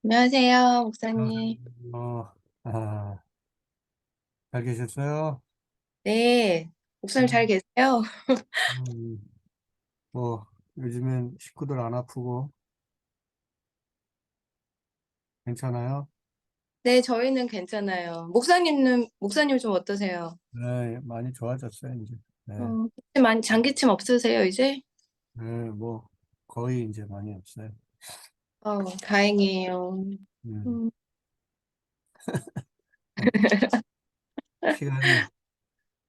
안녕하세요, 목사님. 어, 아, 잘 계셨어요? 네, 목사님 잘 음, 계세요? 음, 뭐, 요즘엔 식구들 안 아프고 괜찮아요? 네, 저희는 괜찮아요. 목사님 좀 어떠세요? 네, 많이 좋아졌어요, 이제. 네, 장기침 없으세요, 이제? 네, 뭐, 거의 이제 많이 없어요. 다행이에요. 음, 음, 시간이,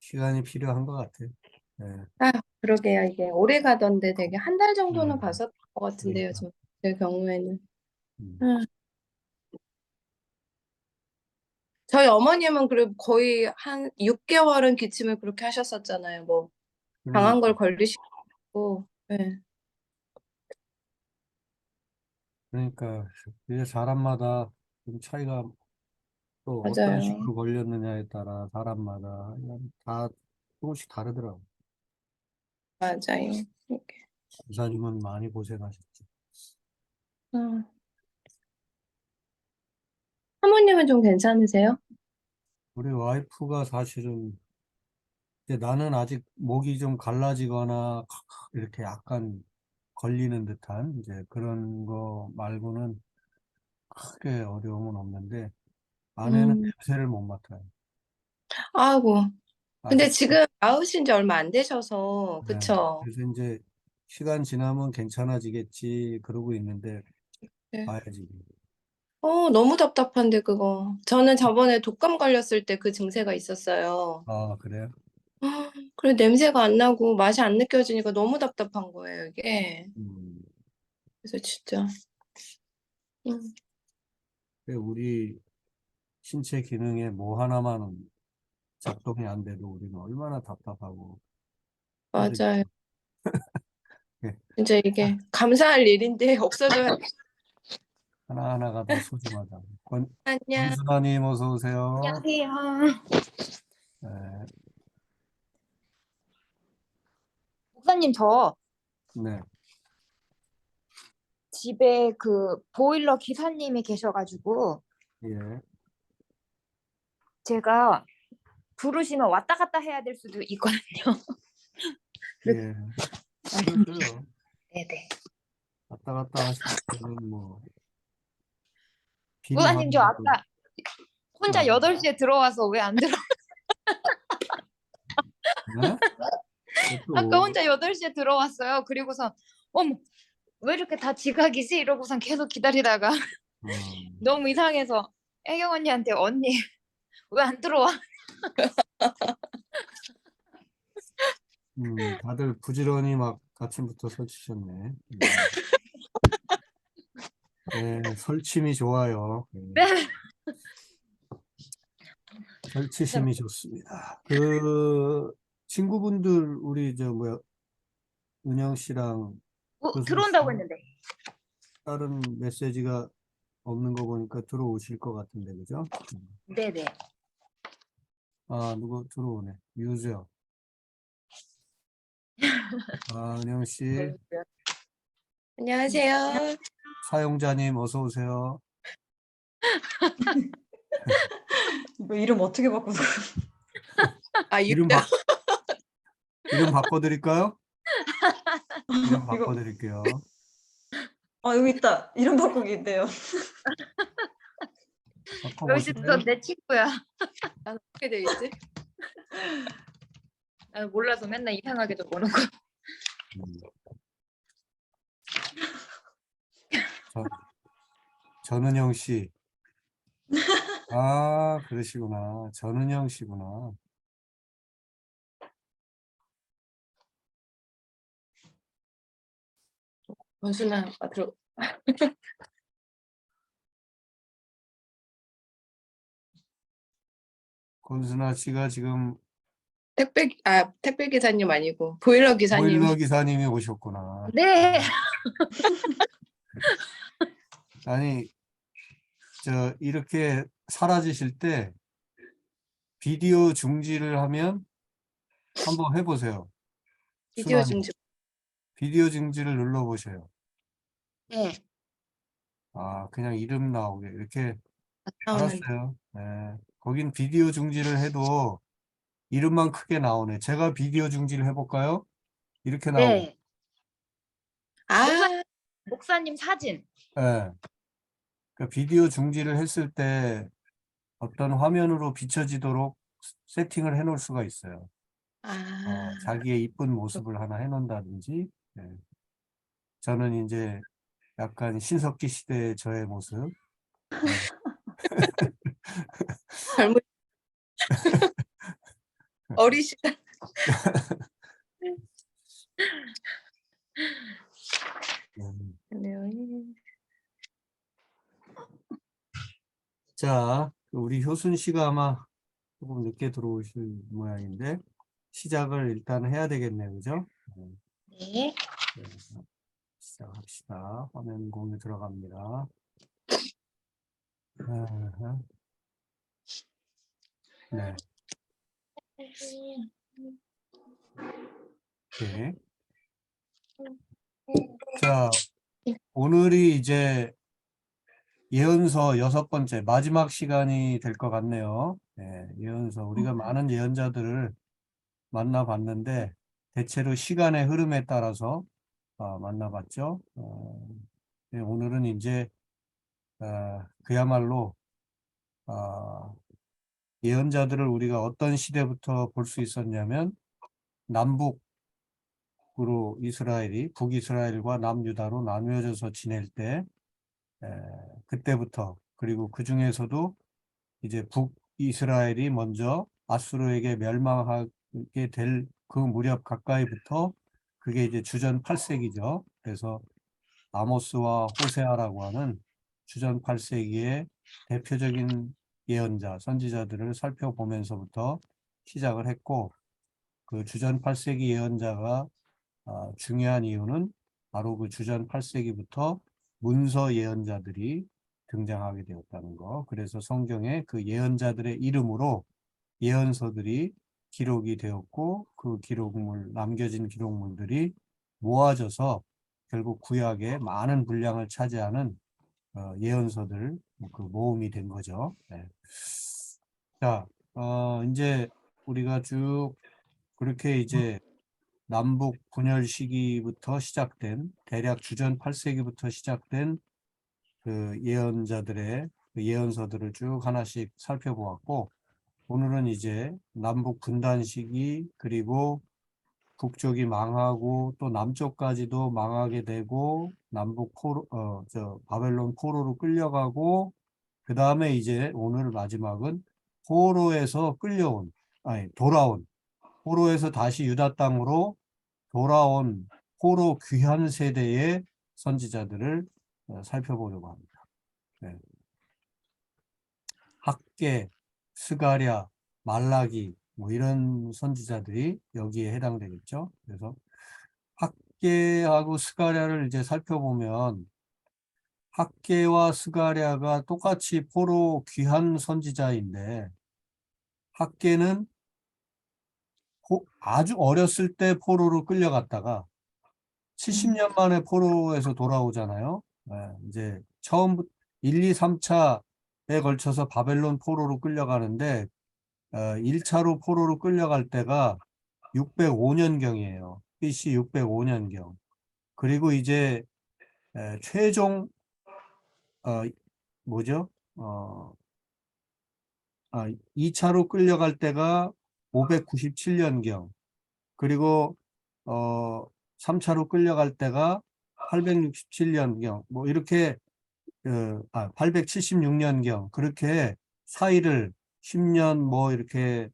시간이 필요한 것 같아요. 네, 아, 그러게요. 이게 오래 가던데 되게 한 달 정도는 음, 갔었던 것 같은데요, 그러니까, 제 경우에는. 음, 음, 저희 어머님은 그리고 거의 한 6개월은 기침을 그렇게 하셨었잖아요. 뭐, 강한 그러니까, 걸 걸리시고. 네, 그러니까, 이게 사람마다 좀 차이가 또 어떤 맞아요. 식으로 걸렸느냐에 따라 사람마다 그냥 다 조금씩 다르더라고요. 맞아요. 이사님은 많이 고생하셨죠. 음. 사모님은 좀 괜찮으세요? 우리 와이프가 사실은 이제 나는 아직 목이 좀 갈라지거나 이렇게 약간 걸리는 듯한 이제 그런 거 말고는 크게 어려움은 없는데 아내는 음, 냄새를 못 맡아요. 아이고. 근데 아직. 지금 나으신 지 얼마 안 되셔서, 네. 그쵸? 그래서 이제 시간 지나면 괜찮아지겠지 그러고 있는데 네. 봐야지. 너무 답답한데, 그거. 저는 저번에 독감 걸렸을 때 그 증세가 있었어요. 아, 그래요? 그래, 냄새가 안 나고 맛이 안 느껴지니까 너무 답답한 거예요, 이게. 음. 그래서 진짜. 음, 우리 신체 기능에 뭐 하나만 작동이 안 돼도 우리는 얼마나 답답하고 힘들지. 맞아요. 예. 진짜 이게 감사할 일인데 없어져야. 하나하나가 다 소중하다. 안녕. 권순아님 어서 오세요. 안녕하세요. 네, 목사님, 저 네, 집에 그 보일러 기사님이 계셔가지고 예, 제가 부르시면 왔다 갔다 해야 될 수도 있거든요. 그래서 예. 그러세요. 네네. 왔다 갔다 하실 때는 뭐 목사님, 저 빈환도 아까 혼자 나. 8시에 들어와서 왜 안 들어? 네? 아까 또 혼자 8시에 들어왔어요. 그리고서 어머, 왜 이렇게 다 지각이지? 이러고선 계속 기다리다가 어, 너무 이상해서 애경 언니한테 언니 왜 안 들어와? 다들 부지런히 막 아침부터 설치셨네. 네, 설침이 좋아요. 네. 설치심이 좋습니다. 그 친구분들 우리 저 뭐야 은영 씨랑 교수 들어온다고 씨 했는데. 다른 메시지가 없는 거 보니까 들어오실 것 같은데 그죠? 네네. 아 누구 들어오네. 유저. 아 은영 씨 안녕하세요. 사용자님 어서 오세요. 이거 이름 어떻게 바꾸서? 아, 이름 이름 바꿔드릴까요? 이름 이거 바꿔드릴게요. 여기 있다. 이름 바꾸기 있대요. 여기서 너 바꿔보실래요? 내 친구야. 난 어떻게 돼 있지? 나 몰라서 맨날 이상하게도 모르고. 음, 저, 전은영 씨. 아 그러시구나. 전은영 씨구나. 원순아, 들어. 권순아 씨가 지금 택배 기사님 아니고, 보일러 기사님. 보일러 기사님이 오셨구나. 네. 아니 이렇게 사라지실 때 비디오 중지를 하면 한번 해보세요. 비디오 순환 증지 비디오 증지를 눌러보세요. 네. 아, 그냥 이름 나오게 이렇게. 나오는데. 알았어요. 네. 거긴 비디오 중지를 해도 이름만 크게 나오네. 제가 비디오 중지를 해볼까요? 이렇게 나오고. 네. 아, 목사님 사진. 네. 그러니까 비디오 중지를 했을 때 어떤 화면으로 비춰지도록 세팅을 해놓을 수가 있어요. 아, 자기의 이쁜 모습을 하나 해놓는다든지. 네. 저는 이제 약간 신석기 시대의 저의 모습. 네. 젊은 어리시다. 자, 우리 효순 씨가 아마 조금 늦게 들어오실 모양인데 시작을 일단 해야 되겠네요, 그죠? 네. 네, 시작합시다. 화면 공유 들어갑니다. 아하. 네, 네. 자, 오늘이 이제 예언서 6번째 마지막 시간이 될 것 같네요. 네, 예언서 우리가 많은 예언자들을 만나봤는데 대체로 시간의 흐름에 따라서 만나봤죠. 네, 오늘은 이제 그야말로 예언자들을 우리가 어떤 시대부터 볼 수 있었냐면 남북으로 이스라엘이 북이스라엘과 남유다로 나누어져서 지낼 때 그때부터, 그리고 그 중에서도 이제 북이스라엘이 먼저 아수르에게 멸망하게 될 그 무렵 가까이부터 그게 이제 주전 8세기죠. 그래서 아모스와 호세아라고 하는 주전 8세기의 대표적인 예언자, 선지자들을 살펴보면서부터 시작을 했고, 그 주전 8세기 예언자가 중요한 이유는 바로 그 주전 8세기부터 문서 예언자들이 등장하게 되었다는 거. 그래서 성경에 그 예언자들의 이름으로 예언서들이 기록이 되었고, 그 기록물, 남겨진 기록물들이 모아져서 결국 구약의 많은 분량을 차지하는 예언서들 그 모음이 된 거죠. 네. 자, 이제 우리가 쭉 그렇게 이제 남북 분열 시기부터 시작된 대략 주전 8세기부터 시작된 그 예언자들의 그 예언서들을 쭉 하나씩 살펴보았고, 오늘은 이제 남북 분단 시기, 그리고 북쪽이 망하고 또 남쪽까지도 망하게 되고 남북 바벨론 포로로 끌려가고, 그 다음에 이제 오늘 마지막은 포로에서 돌아온, 포로에서 다시 유다 땅으로 돌아온 포로 귀환 세대의 선지자들을 살펴보려고 합니다. 네. 학개, 스가랴, 말라기 뭐 이런 선지자들이 여기에 해당되겠죠. 그래서 학개하고 스가랴를 이제 살펴보면 학개와 스가랴가 똑같이 포로 귀한 선지자인데, 학개는 아주 어렸을 때 포로로 끌려갔다가 70년 만에 포로에서 돌아오잖아요. 네, 이제 처음 1, 2, 3차에 걸쳐서 바벨론 포로로 끌려가는데 1차로 포로로 끌려갈 때가 605년경이에요. BC 605년경. 그리고 이제 최종 뭐죠? 2차로 끌려갈 때가 597년경. 그리고 3차로 끌려갈 때가 867년경. 뭐 이렇게 876년경. 그렇게 사이를 10년 뭐 이렇게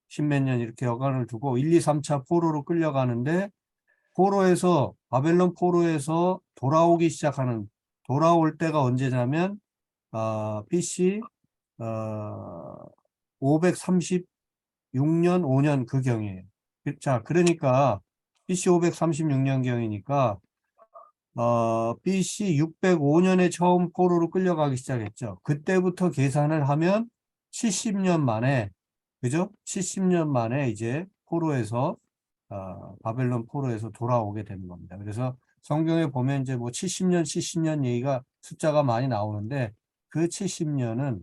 10몇 년 이렇게 여간을 두고 1, 2, 3차 포로로 끌려가는데, 바벨론 포로에서 돌아올 때가 언제냐면 BC 536년 5년 그 경이에요. 자, 그러니까 BC 536년경이니까 BC 605년에 처음 포로로 끌려가기 시작했죠. 그때부터 계산을 하면 70년 만에, 그죠? 70년 만에 이제 포로에서 바벨론 포로에서 돌아오게 되는 겁니다. 그래서 성경에 보면 이제 뭐 70년 얘기가 숫자가 많이 나오는데 그 70년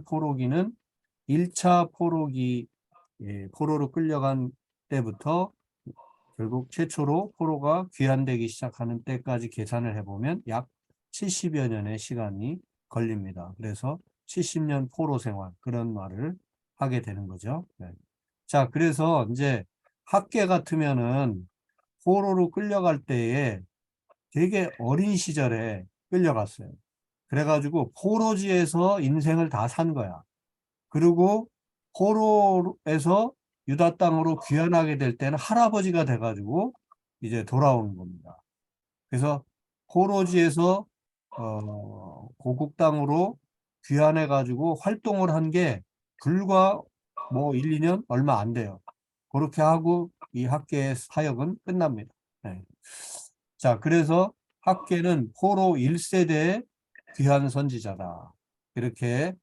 포로기는 1차 포로기 포로로 끌려간 때부터 결국 최초로 포로가 귀환되기 시작하는 때까지 계산을 해보면 약 70여 년의 시간이 걸립니다. 그래서 70년 포로 생활 그런 말을 하게 되는 거죠. 네. 자, 그래서 이제 학계 같으면은 포로로 끌려갈 때에 되게 어린 시절에 끌려갔어요. 그래가지고 포로지에서 인생을 다 산 거야. 그리고 포로에서 유다 땅으로 귀환하게 될 때는 할아버지가 돼가지고 이제 돌아오는 겁니다. 그래서 포로지에서 고국 땅으로 귀환해가지고 활동을 한 게 불과 뭐 1, 2년 얼마 안 돼요. 그렇게 하고 이 학계의 사역은 끝납니다. 네. 자, 그래서 학계는 포로 1세대의 귀한 선지자다. 이렇게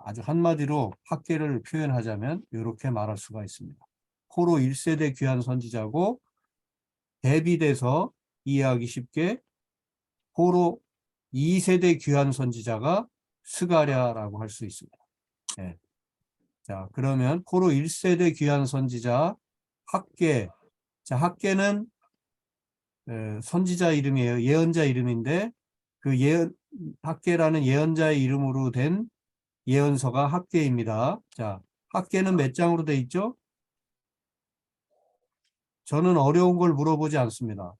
아주 한마디로 학계를 표현하자면 이렇게 말할 수가 있습니다. 포로 1세대 귀한 선지자고 대비돼서 이해하기 쉽게 포로 2세대 귀한 선지자가 스가랴라고 할 수 있습니다. 네. 자, 그러면 포로 1세대 귀한 선지자 학계. 자, 학계는 선지자 이름이에요. 예언자 이름인데 그 학계라는 예언자의 이름으로 된 예언서가 학계입니다. 자, 학계는 몇 장으로 돼 있죠? 저는 어려운 걸 물어보지 않습니다.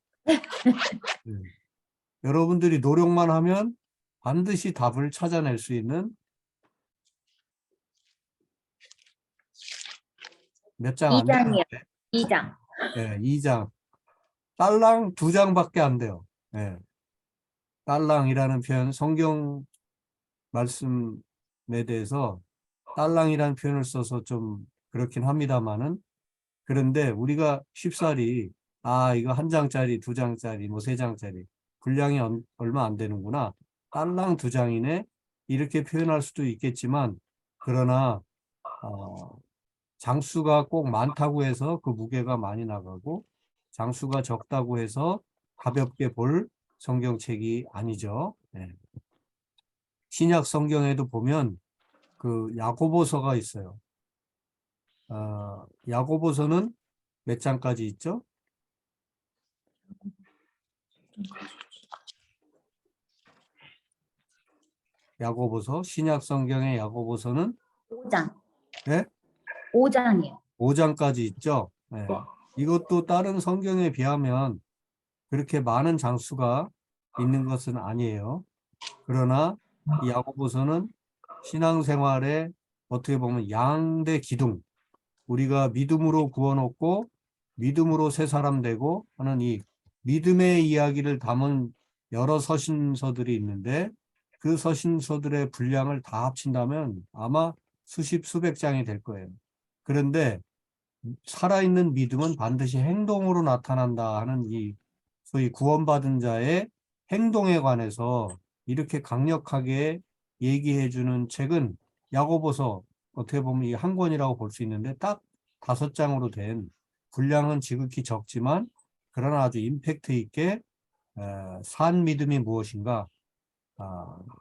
여러분들이 노력만 하면 반드시 답을 찾아낼 수 있는 몇 장 안 2장이요. 되는데 2장. 2장. 딸랑 2장밖에 안 돼요. 딸랑이라는 표현, 성경 말씀에 대해서 딸랑이라는 표현을 써서 좀 그렇긴 합니다만은 그런데 우리가 쉽사리 이거 1장짜리, 2장짜리, 뭐 3장짜리 분량이 얼마 안 되는구나. 딸랑 2장이네 이렇게 표현할 수도 있겠지만 그러나 장수가 꼭 많다고 해서 그 무게가 많이 나가고 장수가 적다고 해서 가볍게 볼 성경책이 아니죠. 네. 신약 성경에도 보면 그 야고보서가 있어요. 야고보서는 몇 장까지 있죠? 야고보서, 신약 성경의 야고보서는 5장. 네? 5장이요. 5장까지 있죠. 네. 이것도 다른 성경에 비하면 그렇게 많은 장수가 있는 것은 아니에요. 그러나 이 야고보서는 신앙생활에 어떻게 보면 양대 기둥, 우리가 믿음으로 구원 얻고 믿음으로 새 사람 되고 하는 이 믿음의 이야기를 담은 여러 서신서들이 있는데 그 서신서들의 분량을 다 합친다면 아마 수십 수백 장이 될 거예요. 그런데 살아있는 믿음은 반드시 행동으로 나타난다 하는 이 소위 구원받은 자의 행동에 관해서 이렇게 강력하게 얘기해 주는 책은 야고보서 어떻게 보면 이 한 권이라고 볼 수 있는데 딱 5장으로 된 분량은 지극히 적지만 그러나 아주 임팩트 있게 산 믿음이 무엇인가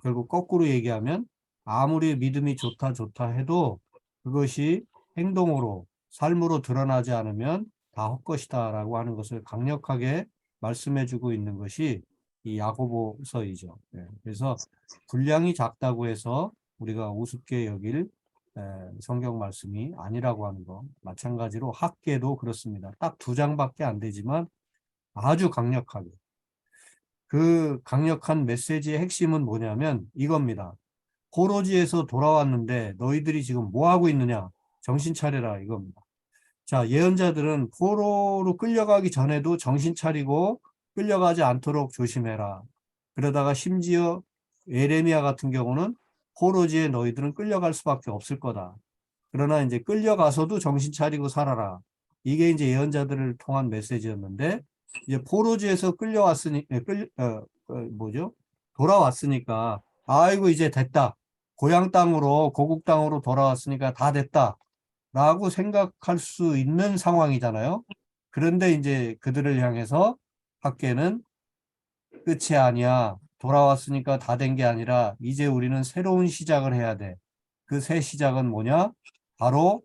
결국 거꾸로 얘기하면 아무리 믿음이 좋다 해도 그것이 행동으로 삶으로 드러나지 않으면 다 헛것이다 라고 하는 것을 강력하게 말씀해 주고 있는 것이 이 야고보서이죠. 그래서 분량이 작다고 해서 우리가 우습게 여길 성경 말씀이 아니라고 하는 거. 마찬가지로 학계도 그렇습니다. 딱 2장밖에 안 되지만 아주 강력하게. 그 강력한 메시지의 핵심은 뭐냐면 이겁니다. 포로지에서 돌아왔는데 너희들이 지금 뭐 하고 있느냐? 정신 차려라 이겁니다. 자, 예언자들은 포로로 끌려가기 전에도 정신 차리고 끌려가지 않도록 조심해라. 그러다가 심지어 예레미야 같은 경우는 포로지에 너희들은 끌려갈 수밖에 없을 거다. 그러나 이제 끌려가서도 정신 차리고 살아라. 이게 이제 예언자들을 통한 메시지였는데 이제 포로지에서 돌아왔으니까 아이고 이제 됐다. 고향 땅으로 고국 땅으로 돌아왔으니까 다 됐다. 라고 생각할 수 있는 상황이잖아요. 그런데 이제 그들을 향해서 학계는 끝이 아니야. 돌아왔으니까 다 된 게 아니라 이제 우리는 새로운 시작을 해야 돼. 그 새 시작은 뭐냐? 바로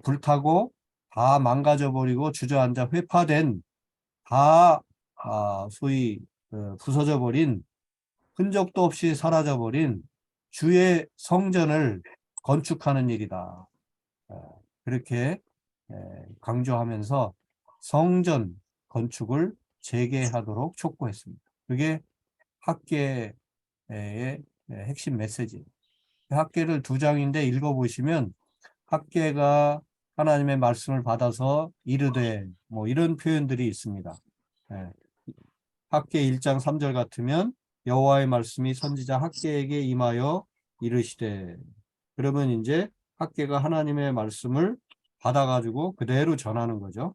불타고 다 망가져버리고 주저앉아 회파된 다 소위 부서져 버린 흔적도 없이 사라져버린 주의 성전을 건축하는 일이다. 그렇게 강조하면서 성전 건축을 재개하도록 촉구했습니다. 그게 학계의 핵심 메시지예요. 학계를 두 장인데 읽어보시면 학계가 하나님의 말씀을 받아서 이르되 뭐 이런 표현들이 있습니다. 학계 1장 3절 같으면 여호와의 말씀이 선지자 학계에게 임하여 이르시되, 그러면 이제 학계가 하나님의 말씀을 받아가지고 그대로 전하는 거죠.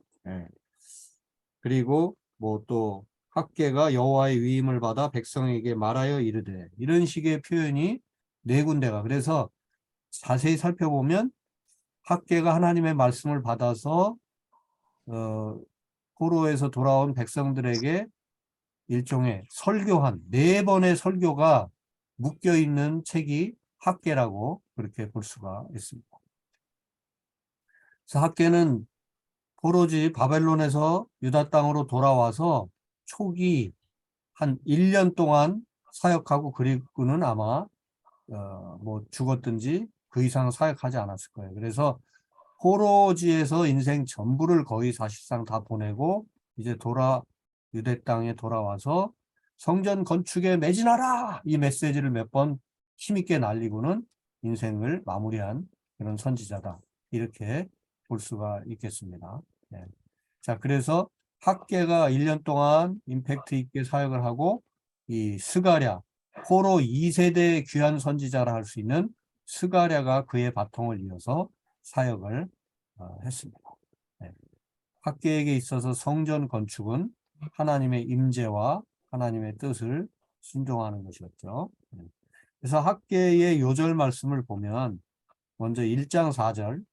그리고 뭐 또 학계가 여호와의 위임을 받아 백성에게 말하여 이르되, 이런 식의 표현이 네 군데가. 그래서 자세히 살펴보면 학계가 하나님의 말씀을 받아서 포로에서 돌아온 백성들에게 일종의 설교한 네 번의 설교가 묶여 있는 책이 학계라고 그렇게 볼 수가 있습니다. 그래서 학계는 포로지 바벨론에서 유다 땅으로 돌아와서 초기 한 1년 동안 사역하고, 그리고는 아마 뭐 죽었든지 그 이상 사역하지 않았을 거예요. 그래서 포로지에서 인생 전부를 거의 사실상 다 보내고 이제 유대 땅에 돌아와서 성전 건축에 매진하라! 이 메시지를 몇 번 힘있게 날리고는 인생을 마무리한 그런 선지자다. 이렇게 볼 수가 있겠습니다. 네. 자, 그래서 학계가 1년 동안 임팩트 있게 사역을 하고, 이 스가랴, 포로 2세대 귀한 선지자라 할 수 있는 스가랴가 그의 바통을 이어서 사역을 했습니다. 네. 학계에게 있어서 성전 건축은 하나님의 임재와 하나님의 뜻을 순종하는 것이었죠. 네. 그래서 학계의 요절 말씀을 보면 먼저 1장 4절,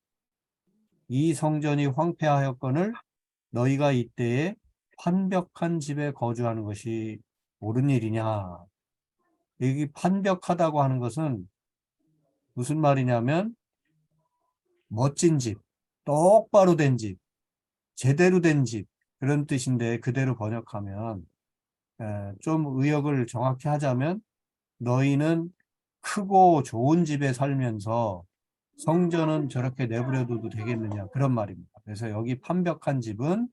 이 성전이 황폐하였거늘 너희가 이때에 판벽한 집에 거주하는 것이 옳은 일이냐. 여기 판벽하다고 하는 것은 무슨 말이냐면 멋진 집, 똑바로 된 집, 제대로 된 집, 그런 뜻인데 그대로 번역하면 좀 의역을 정확히 하자면 너희는 크고 좋은 집에 살면서 성전은 저렇게 내버려둬도 되겠느냐, 그런 말입니다. 그래서 여기 판벽한 집은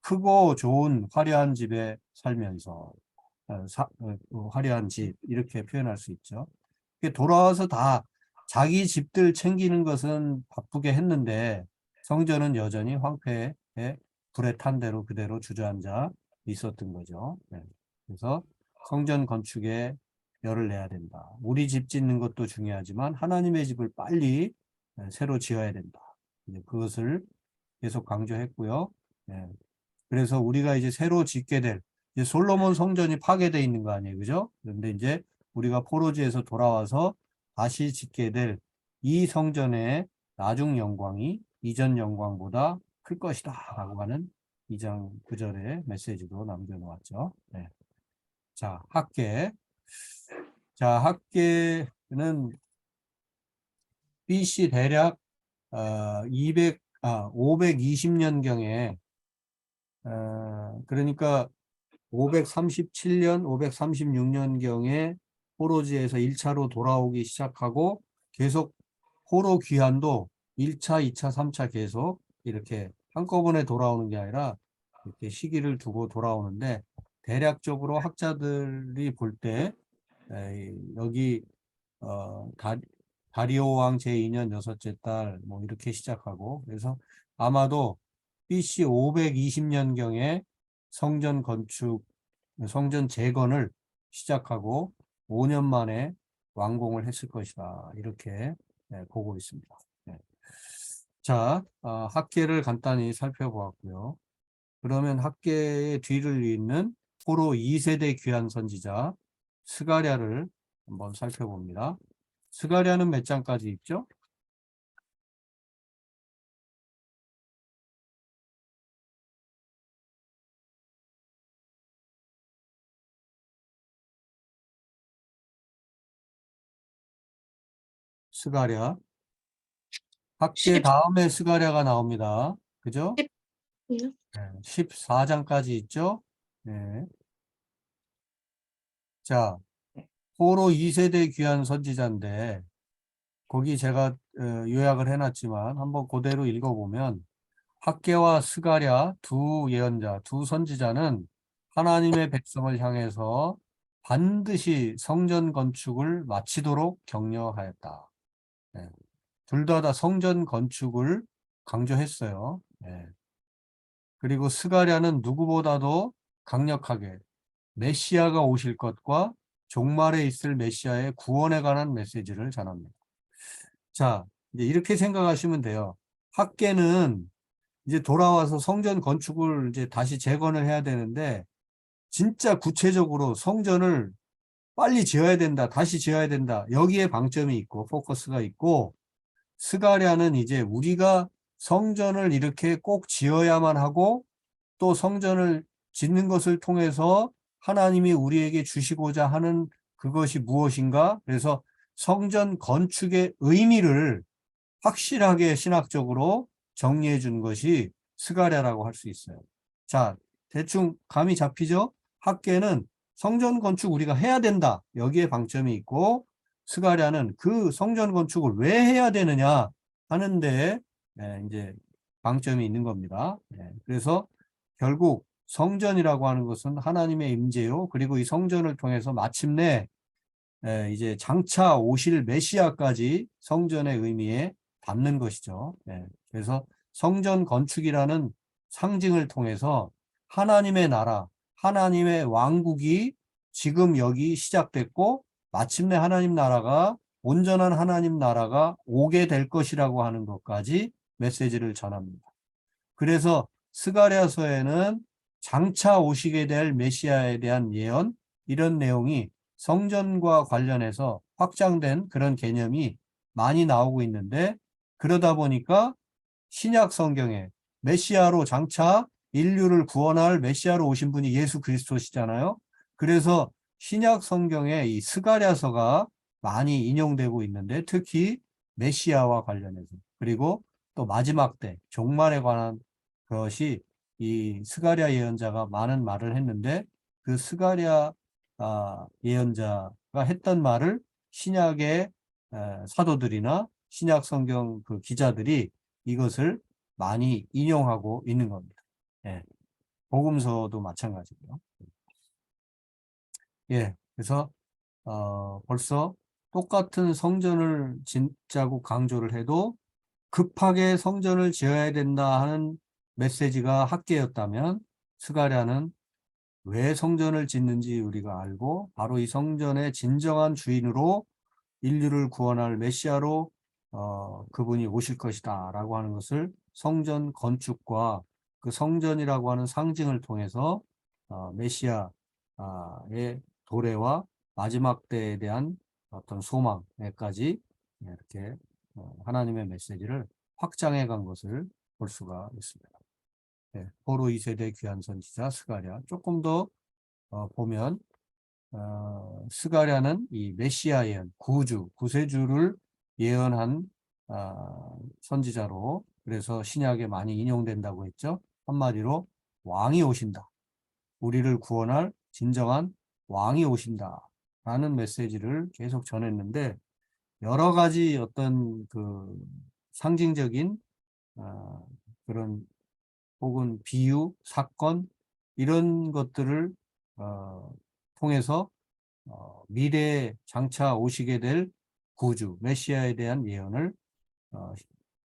크고 좋은 화려한 집에 살면서 화려한 집, 이렇게 표현할 수 있죠. 돌아와서 다 자기 집들 챙기는 것은 바쁘게 했는데 성전은 여전히 황폐에 불에 탄 대로 그대로 주저앉아 있었던 거죠. 그래서 성전 건축에 열을 내야 된다. 우리 집 짓는 것도 중요하지만 하나님의 집을 빨리 새로 지어야 된다. 그것을 계속 강조했고요. 그래서 우리가 이제 새로 짓게 될, 이제 솔로몬 성전이 파괴되어 있는 거 아니에요, 그죠? 그런데 이제 우리가 포로지에서 돌아와서 다시 짓게 될 이 성전의 나중 영광이 이전 영광보다 클 것이다 라고 하는 2장 9절의 메시지도 남겨놓았죠. 네. 자, 학계. 자, 학계는 BC 대략 520년경에 그러니까 537년, 536년경에 포로지에서 1차로 돌아오기 시작하고 계속 포로 귀환도 1차, 2차, 3차 계속 이렇게 한꺼번에 돌아오는 게 아니라 이렇게 시기를 두고 돌아오는데, 대략적으로 학자들이 볼 때 여기 다리오 왕 제2년 여섯째 달 뭐 이렇게 시작하고, 그래서 아마도 BC 520년경에 성전 건축, 성전 재건을 시작하고 5년 만에 완공을 했을 것이다. 이렇게 보고 있습니다. 자, 학계를 간단히 살펴보았고요. 그러면 학계의 뒤를 잇는 포로 2세대 귀한 선지자 스가랴를 한번 살펴봅니다. 스가랴는 몇 장까지 읽죠? 스가랴. 학계 다음에 스가랴가 나옵니다. 그죠? 14장까지 있죠? 네. 자, 포로 2세대 귀한 선지자인데, 거기 제가 요약을 해놨지만, 한번 그대로 읽어보면, 학계와 스가랴 두 예언자, 두 선지자는 하나님의 백성을 향해서 반드시 성전 건축을 마치도록 격려하였다. 네. 둘 다 성전 건축을 강조했어요. 네. 그리고 스가랴는 누구보다도 강력하게 메시아가 오실 것과 종말에 있을 메시아의 구원에 관한 메시지를 전합니다. 자, 이제 이렇게 생각하시면 돼요. 학계는 이제 돌아와서 성전 건축을 이제 다시 재건을 해야 되는데, 진짜 구체적으로 성전을 빨리 지어야 된다, 다시 지어야 된다. 여기에 방점이 있고, 포커스가 있고, 스가랴는 이제 우리가 성전을 이렇게 꼭 지어야만 하고, 또 성전을 짓는 것을 통해서 하나님이 우리에게 주시고자 하는 그것이 무엇인가? 그래서 성전 건축의 의미를 확실하게 신학적으로 정리해 준 것이 스가랴라고 할 수 있어요. 자, 대충 감이 잡히죠? 학계는 성전 건축 우리가 해야 된다. 여기에 방점이 있고, 스가랴는 그 성전 건축을 왜 해야 되느냐 하는데 이제 방점이 있는 겁니다. 그래서 결국 성전이라고 하는 것은 하나님의 임재요. 그리고 이 성전을 통해서 마침내 이제 장차 오실 메시아까지 성전의 의미에 담는 것이죠. 그래서 성전 건축이라는 상징을 통해서 하나님의 나라, 하나님의 왕국이 지금 여기 시작됐고, 마침내 하나님 나라가, 온전한 하나님 나라가 오게 될 것이라고 하는 것까지 메시지를 전합니다. 그래서 스가랴서에는 장차 오시게 될 메시아에 대한 예언, 이런 내용이 성전과 관련해서 확장된 그런 개념이 많이 나오고 있는데, 그러다 보니까 신약 성경에 메시아로 장차 인류를 구원할 메시아로 오신 분이 예수 그리스도시잖아요. 그래서 신약 성경에 이 스가랴서가 많이 인용되고 있는데, 특히 메시아와 관련해서, 그리고 또 마지막 때 종말에 관한 것이 이 스가랴 예언자가 많은 말을 했는데, 그 스가랴 예언자가 했던 말을 신약의 사도들이나 신약 성경 그 기자들이 이것을 많이 인용하고 있는 겁니다. 복음서도 마찬가지고요. 그래서 벌써 똑같은 성전을 짓자고 강조를 해도 급하게 성전을 지어야 된다 하는 메시지가 학계였다면, 스가랴는 왜 성전을 짓는지 우리가 알고, 바로 이 성전의 진정한 주인으로 인류를 구원할 메시아로 그분이 오실 것이다 라고 하는 것을 성전 건축과 그 성전이라고 하는 상징을 통해서 메시아의 도래와 마지막 때에 대한 어떤 소망에까지 이렇게 하나님의 메시지를 확장해 간 것을 볼 수가 있습니다. 포로 2세대 귀한 선지자 스가랴. 조금 더 보면 스가랴는 이 메시아 예언, 구주, 구세주를 예언한 선지자로, 그래서 신약에 많이 인용된다고 했죠. 한마디로 왕이 오신다. 우리를 구원할 진정한 왕이 오신다. 라는 메시지를 계속 전했는데, 여러 가지 어떤 그 상징적인 그런 혹은 비유, 사건 이런 것들을 통해서 미래에 장차 오시게 될 구주, 메시아에 대한 예언을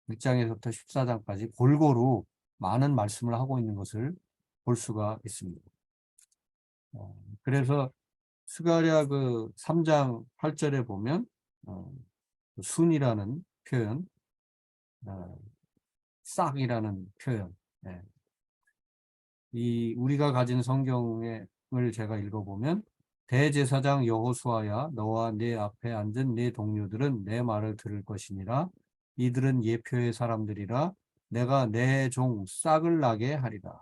1장에서부터 14장까지 골고루 많은 말씀을 하고 있는 것을 볼 수가 있습니다. 그래서 스가랴 그 3장 8절에 보면 순이라는 표현, 싹이라는 표현, 이 우리가 가진 성경을 제가 읽어보면, 대제사장 여호수아야, 너와 내 앞에 앉은 내 동료들은 내 말을 들을 것이니라. 이들은 예표의 사람들이라. 내가 내 종 싹을 나게 하리라.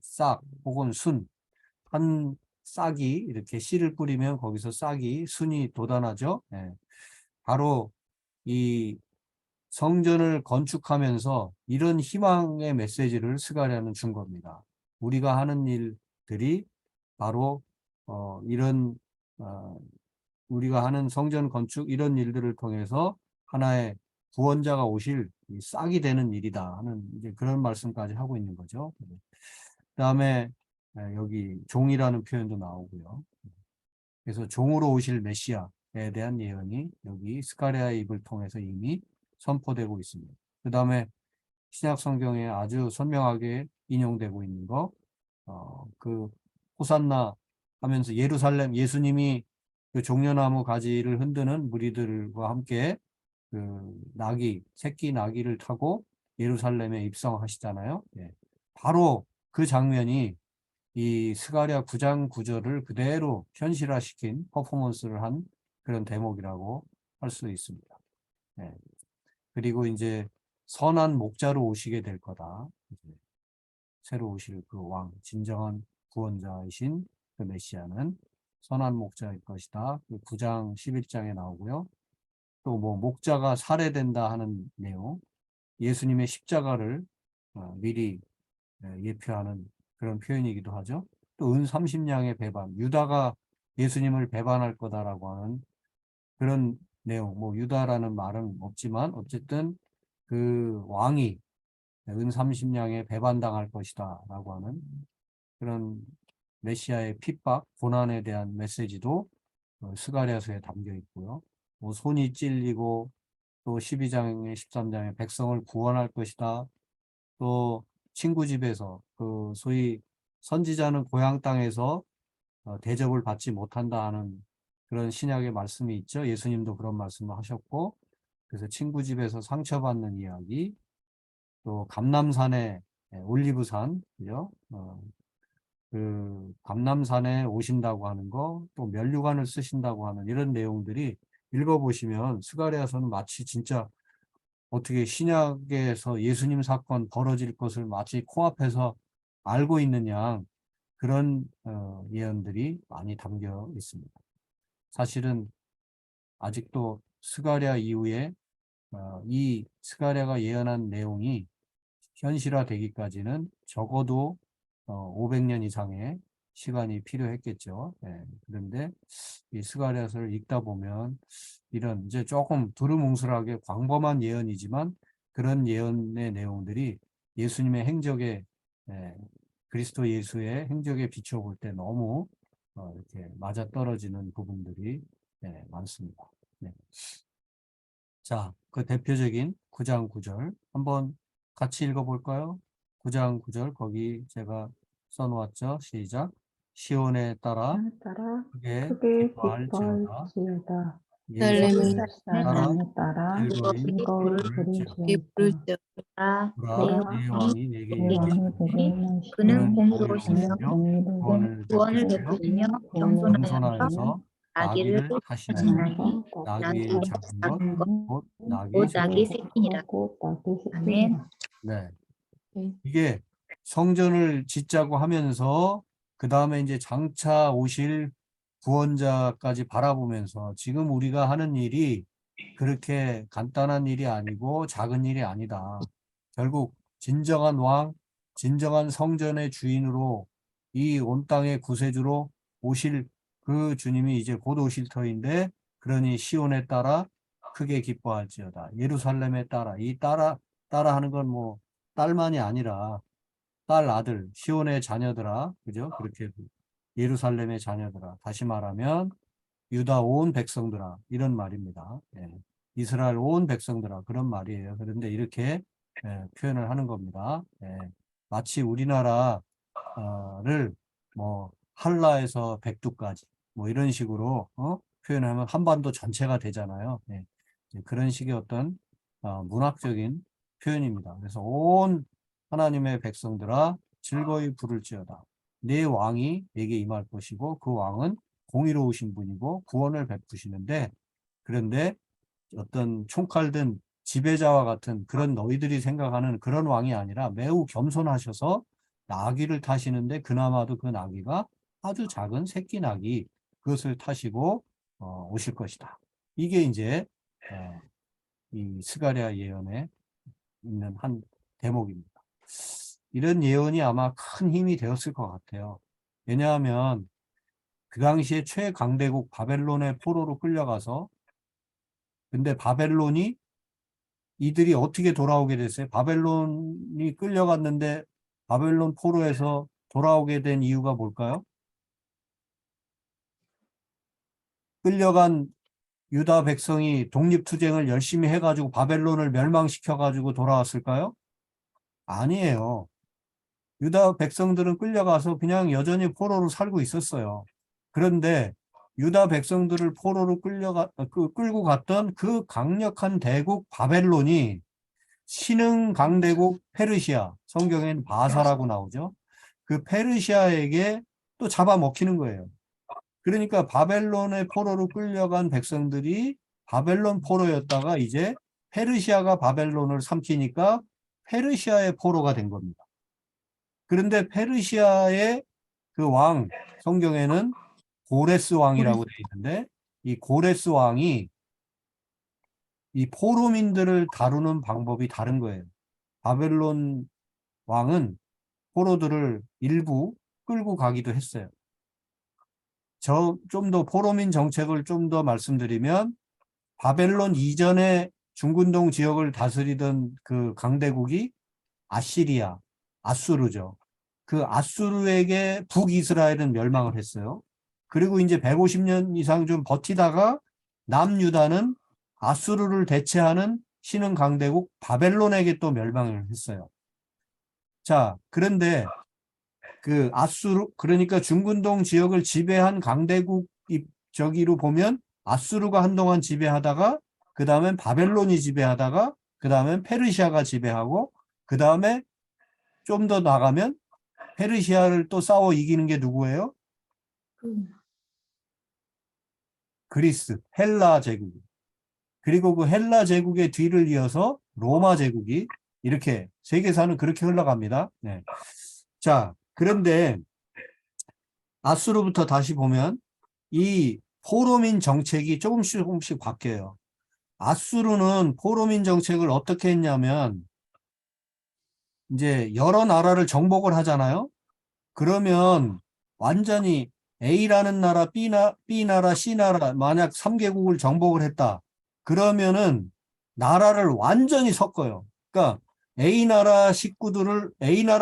싹 혹은 순, 한 싹이 이렇게 씨를 뿌리면 거기서 싹이, 순이 돋아나죠. 바로 이 성전을 건축하면서 이런 희망의 메시지를 스가랴는 준 겁니다. 우리가 하는 일들이 바로 이런 우리가 하는 성전 건축 이런 일들을 통해서 하나의 구원자가 오실 이 싹이 되는 일이다 하는 이제 그런 말씀까지 하고 있는 거죠. 그다음에 여기 종이라는 표현도 나오고요. 그래서 종으로 오실 메시아에 대한 예언이 여기 스가랴의 입을 통해서 이미 선포되고 있습니다. 그다음에 신약 성경에 아주 선명하게 인용되고 있는 거, 그 호산나 하면서 예루살렘 예수님이 그 종려나무 가지를 흔드는 무리들과 함께 그 새끼 나귀를 타고 예루살렘에 입성하시잖아요. 예. 바로 그 장면이 이 스가랴 9장 9절을 그대로 현실화시킨 퍼포먼스를 한 그런 대목이라고 할 수 있습니다. 예. 그리고 이제 선한 목자로 오시게 될 거다. 이제 새로 오실 그 왕, 진정한 구원자이신 그 메시아는 선한 목자일 것이다. 그 9장 11장에 나오고요. 또 뭐 목자가 살해된다 하는 내용, 예수님의 십자가를 미리 예표하는 그런 표현이기도 하죠. 또 은 30냥의 배반, 유다가 예수님을 배반할 거다라고 하는 그런 내용, 뭐 유다라는 말은 없지만 어쨌든 그 왕이 은 30냥에 배반당할 것이다 라고 하는 그런 메시아의 핍박, 고난에 대한 메시지도 스가랴서에 담겨 있고요. 뭐 손이 찔리고 또 12장에 13장에 백성을 구원할 것이다. 또 친구 집에서 그 소위 선지자는 고향 땅에서 대접을 받지 못한다 하는 그런 신약의 말씀이 있죠. 예수님도 그런 말씀을 하셨고, 그래서 친구 집에서 상처받는 이야기, 또 감람산에 올리브산, 그죠? 그 감람산에 오신다고 하는 거, 또 면류관을 쓰신다고 하는 이런 내용들이 읽어보시면 스가랴서는 마치 진짜 어떻게 신약에서 예수님 사건 벌어질 것을 마치 코앞에서 알고 있는 양 그런 예언들이 많이 담겨 있습니다. 사실은 아직도 스가랴 이후에 이 스가랴가 예언한 내용이 현실화되기까지는 적어도 500년 이상의 시간이 필요했겠죠. 예, 그런데 이 스가랴서를 읽다 보면 이런 이제 조금 두루뭉술하게 광범한 예언이지만 그런 예언의 내용들이 예수님의 행적에 그리스도 예수의 행적에 비춰볼 때 너무 이렇게 맞아떨어지는 부분들이 많습니다. 네. 자, 그 대표적인 9장 9절 한번 같이 읽어볼까요? 9장 9절 거기 제가 써놓았죠. 시작. 시온에 따라 따라 크게 크게 기뻐할지어다. 기뻐할지어다. 예루살렘에 따라 예루살렘에 따라 즐거이 즐거이 부를지어다. 부를 부를지어다. 때 보라, 보라, 네 왕이 내게 내 왕이 이르시니 내게 그는 그는 이르시니 공의로 공의로 오시며 그는 오시며 공의로운 구원을 구원을 베푸시며 베푸시며 구원을 겸손하여서 베푸시며 겸손하여서 나귀를 나귀를 타시나니 타시나니 나귀의 나귀의 작은 것, 작은 것, 곧 나귀 곧 나귀 새끼니라. 새끼니라. 곧 나귀 아멘. 새끼니라. 네. 네. 이게 성전을 짓자고 하면서 그 다음에 이제 장차 오실 구원자까지 바라보면서 지금 우리가 하는 일이 그렇게 간단한 일이 아니고 작은 일이 아니다. 결국 진정한 왕, 진정한 성전의 주인으로 이 온 땅의 구세주로 오실 그 주님이 이제 곧 오실 터인데 그러니 시온에 따라 크게 기뻐할지어다. 예루살렘에 따라 이 따라 하는 건 뭐 딸만이 아니라 딸 아들 시온의 자녀들아 그죠? 그렇게 예루살렘의 자녀들아 다시 말하면 유다 온 백성들아 이런 말입니다. 예. 이스라엘 온 백성들아 그런 말이에요. 그런데 이렇게 표현을 하는 겁니다. 예. 마치 우리나라를 뭐 한라에서 백두까지 뭐 이런 식으로 표현하면 한반도 전체가 되잖아요. 예. 그런 식의 어떤 문학적인 표현입니다. 그래서 온 하나님의 백성들아 즐거이 부를지어다. 내 왕이 내게 임할 것이고 그 왕은 공의로우신 분이고 구원을 베푸시는데 그런데 어떤 총칼 든 지배자와 같은 그런 너희들이 생각하는 그런 왕이 아니라 매우 겸손하셔서 나귀를 타시는데 그나마도 그 나귀가 아주 작은 새끼 나귀 그것을 타시고 오실 것이다. 이게 이제 이 스가랴 예언에 있는 한 대목입니다. 이런 예언이 아마 큰 힘이 되었을 것 같아요. 왜냐하면 그 당시에 최강대국 바벨론의 포로로 끌려가서, 근데 바벨론이 이들이 어떻게 돌아오게 됐어요? 바벨론이 끌려갔는데 바벨론 포로에서 돌아오게 된 이유가 뭘까요? 끌려간 유다 백성이 독립투쟁을 열심히 해가지고 바벨론을 멸망시켜가지고 돌아왔을까요? 아니에요. 유다 백성들은 끌려가서 그냥 여전히 포로로 살고 있었어요. 그런데 유다 백성들을 포로로 끌고 갔던 그 강력한 대국 바벨론이 신흥 강대국 페르시아, 성경에는 바사라고 나오죠. 그 페르시아에게 또 잡아먹히는 거예요. 그러니까 바벨론의 포로로 끌려간 백성들이 바벨론 포로였다가 이제 페르시아가 바벨론을 삼키니까 페르시아의 포로가 된 겁니다. 그런데 페르시아의 그 왕, 성경에는 고레스 왕이라고 되어 있는데, 이 고레스 왕이 이 포로민들을 다루는 방법이 다른 거예요. 바벨론 왕은 포로들을 일부 끌고 가기도 했어요. 좀 더 포로민 정책을 좀 더 말씀드리면, 바벨론 이전에 중근동 지역을 다스리던 그 강대국이 아시리아, 아수르죠. 그 아수르에게 북이스라엘은 멸망을 했어요. 그리고 이제 150년 이상 좀 버티다가 남유다는 아수르를 대체하는 신흥 강대국 바벨론에게 또 멸망을 했어요. 자, 그런데 그 아수르, 그러니까 중근동 지역을 지배한 강대국 저기로 보면 아수르가 한동안 지배하다가 그 다음엔 바벨론이 지배하다가 그 다음엔 페르시아가 지배하고 그 다음에 좀 더 나가면 페르시아를 또 싸워 이기는 게 누구예요? 그리스, 헬라 제국. 그리고 그 헬라 제국의 뒤를 이어서 로마 제국이 이렇게 세계사는 그렇게 흘러갑니다. 네. 자, 그런데 아수르부터 다시 보면 이 포로민 정책이 조금씩 바뀌어요. 아수르는 포로민 정책을 어떻게 했냐면 이제 여러 나라를 정복을 하잖아요. 그러면 완전히 A라는 나라, B나라, C나라 만약 3개국을 정복을 했다. 그러면은 나라를 완전히 섞어요. 그러니까 A나라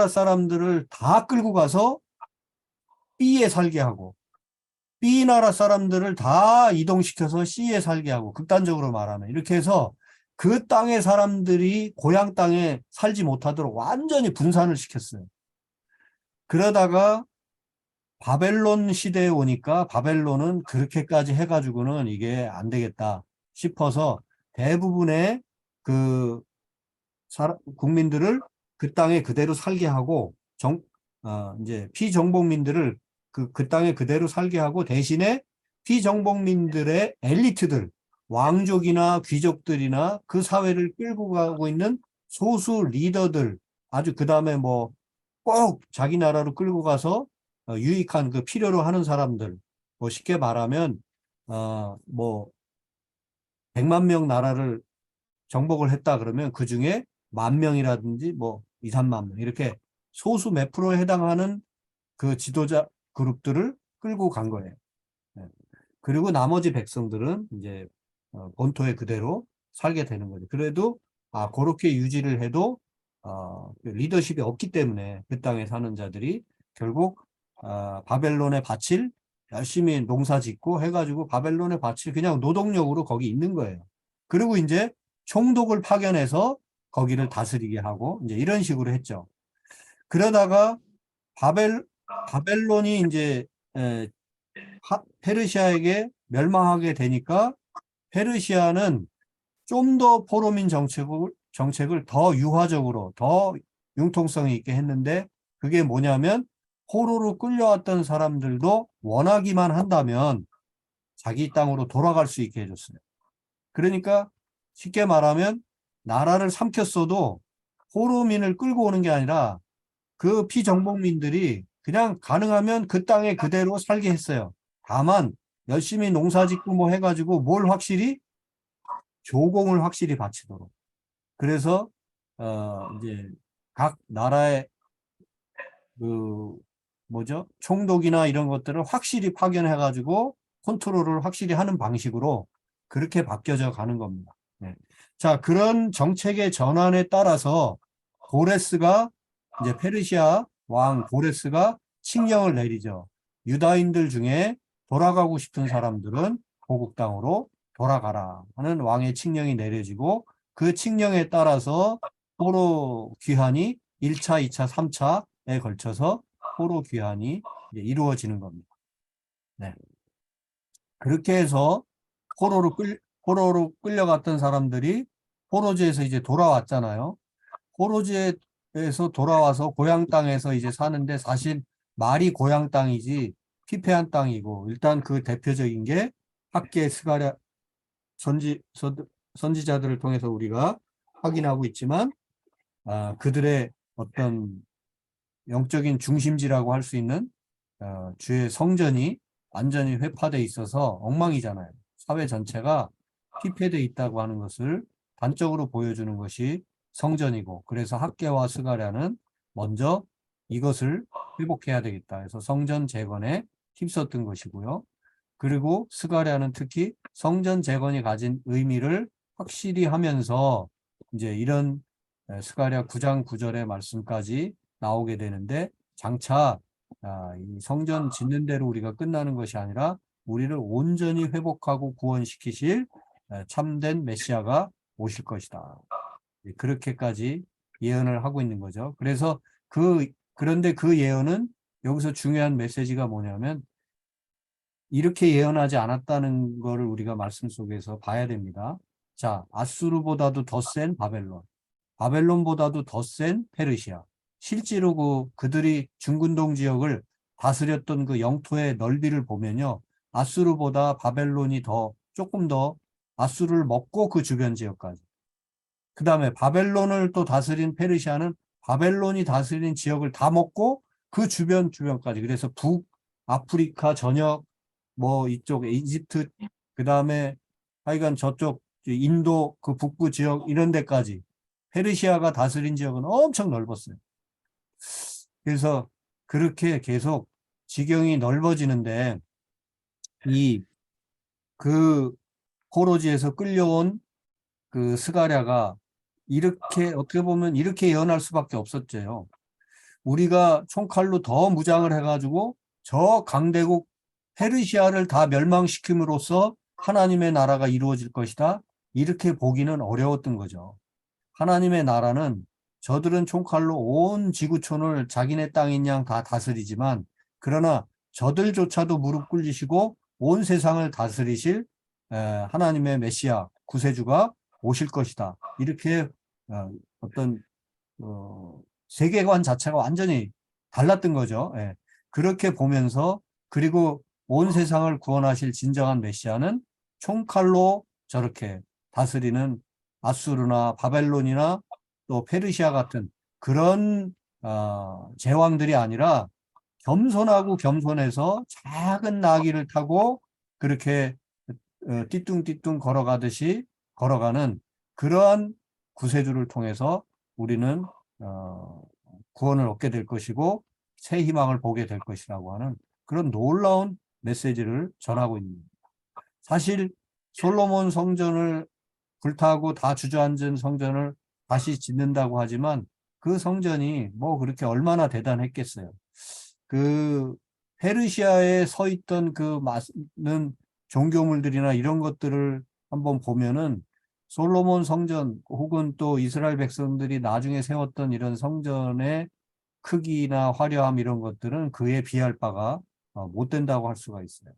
사람들을 다 끌고 가서 B에 살게 하고 B나라 사람들을 다 이동시켜서 C에 살게 하고, 극단적으로 말하면 이렇게 해서 그 땅의 사람들이 고향 땅에 살지 못하도록 완전히 분산을 시켰어요. 그러다가 바벨론 시대에 오니까 바벨론은 그렇게까지 해가지고는 이게 안 되겠다 싶어서 대부분의 그 국민들을 그 땅에 그대로 살게 하고 이제 피정복민들을 그 땅에 그대로 살게 하고, 대신에 피정복민들의 엘리트들, 왕족이나 귀족들이나 그 사회를 끌고 가고 있는 소수 리더들, 아주 그 다음에 뭐 꼭 자기 나라로 끌고 가서 유익한 그 필요로 하는 사람들, 뭐 쉽게 말하면 뭐 100만 명 나라를 정복을 했다 그러면 그 중에 10,000명이라든지 뭐 2, 3만 명 이렇게 소수 몇 프로에 해당하는 그 지도자 그룹들을 끌고 간 거예요. 그리고 나머지 백성들은 이제 본토에 그대로 살게 되는 거죠. 그래도 그렇게 유지를 해도 리더십이 없기 때문에 그 땅에 사는 자들이 결국 바벨론에 바칠 열심히 농사 짓고 해가지고 바벨론에 바칠 그냥 노동력으로 거기 있는 거예요. 그리고 이제 총독을 파견해서 거기를 다스리게 하고 이제 이런 식으로 했죠. 그러다가 바벨론이 이제 페르시아에게 멸망하게 되니까 페르시아는 좀 더 포로민 정책을 더 유화적으로 더 융통성이 있게 했는데, 그게 뭐냐면 포로로 끌려왔던 사람들도 원하기만 한다면 자기 땅으로 돌아갈 수 있게 해줬어요. 그러니까 쉽게 말하면 나라를 삼켰어도 포로민을 끌고 오는 게 아니라 그 피정복민들이 그냥 가능하면 그 땅에 그대로 살게 했어요. 다만 열심히 농사 짓고 뭐 해가지고 뭘 확실히 조공을 확실히 바치도록. 그래서 이제 각 나라의 그 뭐죠? 총독이나 이런 것들을 확실히 파견해 가지고 컨트롤을 확실히 하는 방식으로 그렇게 바뀌어져 가는 겁니다. 네. 자, 그런 정책의 전환에 따라서 고레스가 이제 페르시아 왕 고레스가 칙령을 내리죠. 유다인들 중에 돌아가고 싶은 사람들은 고국 땅으로 돌아가라 하는 왕의 칙령이 내려지고 그 칙령에 따라서 포로 귀환이 1차, 2차, 3차에 걸쳐서 포로 귀환이 이제 이루어지는 겁니다. 네. 그렇게 해서 포로로 끌려갔던 사람들이 포로지에서 이제 돌아왔잖아요. 포로지에서 돌아와서 고향 땅에서 이제 사는데 사실 말이 고향 땅이지 피폐한 땅이고 일단 그 대표적인 게 학계 스가랴 선지자들을 통해서 우리가 확인하고 있지만 그들의 어떤 영적인 중심지라고 할 수 있는 주의 성전이 완전히 회파돼 있어서 엉망이잖아요. 사회 전체가 피폐돼 있다고 하는 것을 단적으로 보여주는 것이 성전이고 그래서 학계와 스가랴는 먼저 이것을 회복해야 되겠다 해서 성전 재건에 힘썼던 것이고요. 그리고 스가랴는 특히 성전 재건이 가진 의미를 확실히 하면서 이제 이런 스가랴 9장 9절의 말씀까지 나오게 되는데 장차 이 성전 짓는 대로 우리가 끝나는 것이 아니라 우리를 온전히 회복하고 구원시키실 참된 메시아가 오실 것이다. 그렇게까지 예언을 하고 있는 거죠. 그래서 그런데 그 예언은 여기서 중요한 메시지가 뭐냐면 이렇게 예언하지 않았다는 것을 우리가 말씀 속에서 봐야 됩니다. 자, 아수르보다도 더 센 바벨론, 바벨론보다도 더 센 페르시아. 실제로 그들이 중근동 지역을 다스렸던 그 영토의 넓이를 보면요. 아수르보다 바벨론이 조금 더 아수르를 먹고 그 주변 지역까지. 그 다음에 바벨론을 또 다스린 페르시아는 바벨론이 다스린 지역을 다 먹고 그 주변까지. 그래서 북아프리카 전역 뭐 이쪽 이집트 그 다음에 하여간 저쪽 인도 그 북부 지역 이런 데까지 페르시아가 다스린 지역은 엄청 넓었어요. 그래서 그렇게 계속 지경이 넓어지는데 그 포로지에서 끌려온 그 스가랴가 이렇게 어떻게 보면 이렇게 예언할 수밖에 없었죠. 우리가 총칼로 더 무장을 해가지고 저 강대국 페르시아를 다 멸망시킴으로써 하나님의 나라가 이루어질 것이다. 이렇게 보기는 어려웠던 거죠. 하나님의 나라는 저들은 총칼로 온 지구촌을 자기네 땅인 양 다 다스리지만 그러나 저들조차도 무릎 꿇리시고 온 세상을 다스리실 하나님의 메시아 구세주가 오실 것이다. 이렇게 어떤 세계관 자체가 완전히 달랐던 거죠. 예. 그렇게 보면서 그리고 온 세상을 구원하실 진정한 메시아는 총칼로 저렇게 다스리는 아수르나 바벨론이나 또 페르시아 같은 그런 제왕들이 아니라 겸손하고 겸손해서 작은 나귀를 타고 그렇게 띠뚱띠뚱 걸어가듯이 걸어가는 그러한 구세주를 통해서 우리는 구원을 얻게 될 것이고 새 희망을 보게 될 것이라고 하는 그런 놀라운 메시지를 전하고 있는 겁니다. 사실 솔로몬 성전을 불타고 다 주저앉은 성전을 다시 짓는다고 하지만 그 성전이 뭐 그렇게 얼마나 대단했겠어요. 그 페르시아에 서 있던 그 많은 종교물들이나 이런 것들을 한번 보면은 솔로몬 성전 혹은 또 이스라엘 백성들이 나중에 세웠던 이런 성전의 크기나 화려함 이런 것들은 그에 비할 바가 못 된다고 할 수가 있어요.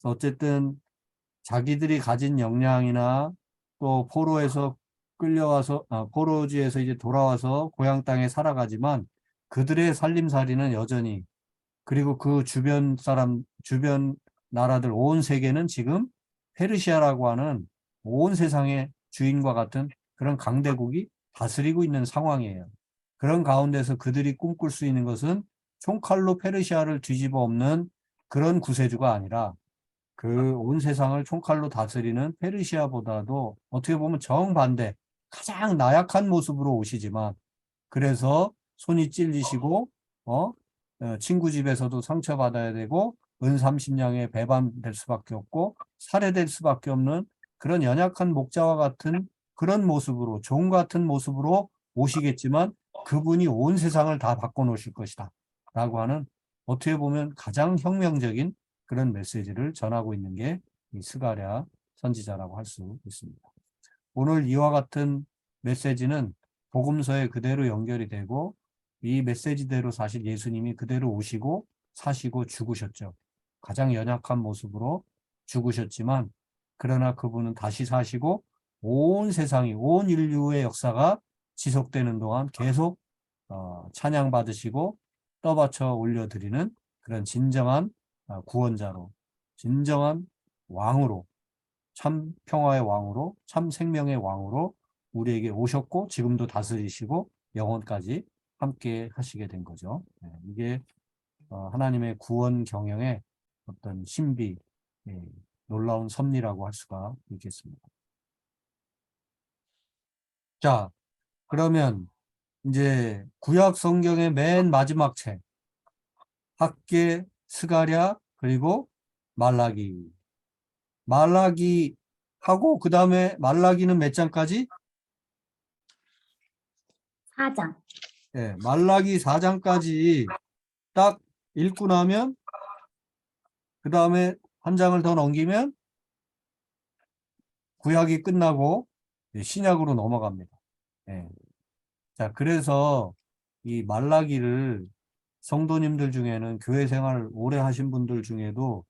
어쨌든 자기들이 가진 역량이나 또 포로에서 끌려와서 포로지에서 이제 돌아와서 고향 땅에 살아가지만 그들의 살림살이는 여전히 그리고 그 주변 나라들 온 세계는 지금 페르시아라고 하는 온 세상의 주인과 같은 그런 강대국이 다스리고 있는 상황이에요. 그런 가운데서 그들이 꿈꿀 수 있는 것은 총칼로 페르시아를 뒤집어 엎는 그런 구세주가 아니라 그 온 세상을 총칼로 다스리는 페르시아보다도 어떻게 보면 정반대, 가장 나약한 모습으로 오시지만, 그래서 손이 찔리시고 친구 집에서도 상처받아야 되고 은 30냥에 배반될 수밖에 없고 살해될 수밖에 없는 그런 연약한 목자와 같은 그런 모습으로, 종 같은 모습으로 오시겠지만 그분이 온 세상을 다 바꿔놓으실 것이다 라고 하는, 어떻게 보면 가장 혁명적인 그런 메시지를 전하고 있는 게 이 스가랴 선지자라고 할 수 있습니다. 오늘 이와 같은 메시지는 복음서에 그대로 연결이 되고, 이 메시지대로 사실 예수님이 그대로 오시고 사시고 죽으셨죠. 가장 연약한 모습으로 죽으셨지만, 그러나 그분은 다시 사시고 온 세상이, 온 인류의 역사가 지속되는 동안 계속 찬양받으시고 떠받쳐 올려드리는 그런 진정한 구원자로, 진정한 왕으로, 참 평화의 왕으로, 참 생명의 왕으로 우리에게 오셨고 지금도 다스리시고 영원까지 함께 하시게 된 거죠. 이게 하나님의 구원 경영의 어떤 신비, 놀라운 섭리라고 할 수가 있겠습니다. 자, 그러면 이제 구약 성경의 맨 마지막 책, 학개, 스가랴, 그리고 말라기. 말라기 하고 그 다음에 말라기는 몇 장까지? 4장. 네, 말라기 4장까지 딱 읽고 나면 그 다음에 한 장을 더 넘기면 구약이 끝나고 신약으로 넘어갑니다. 네. 자, 그래서 이 말라기를 성도님들 중에는, 교회 생활 오래 하신 분들 중에도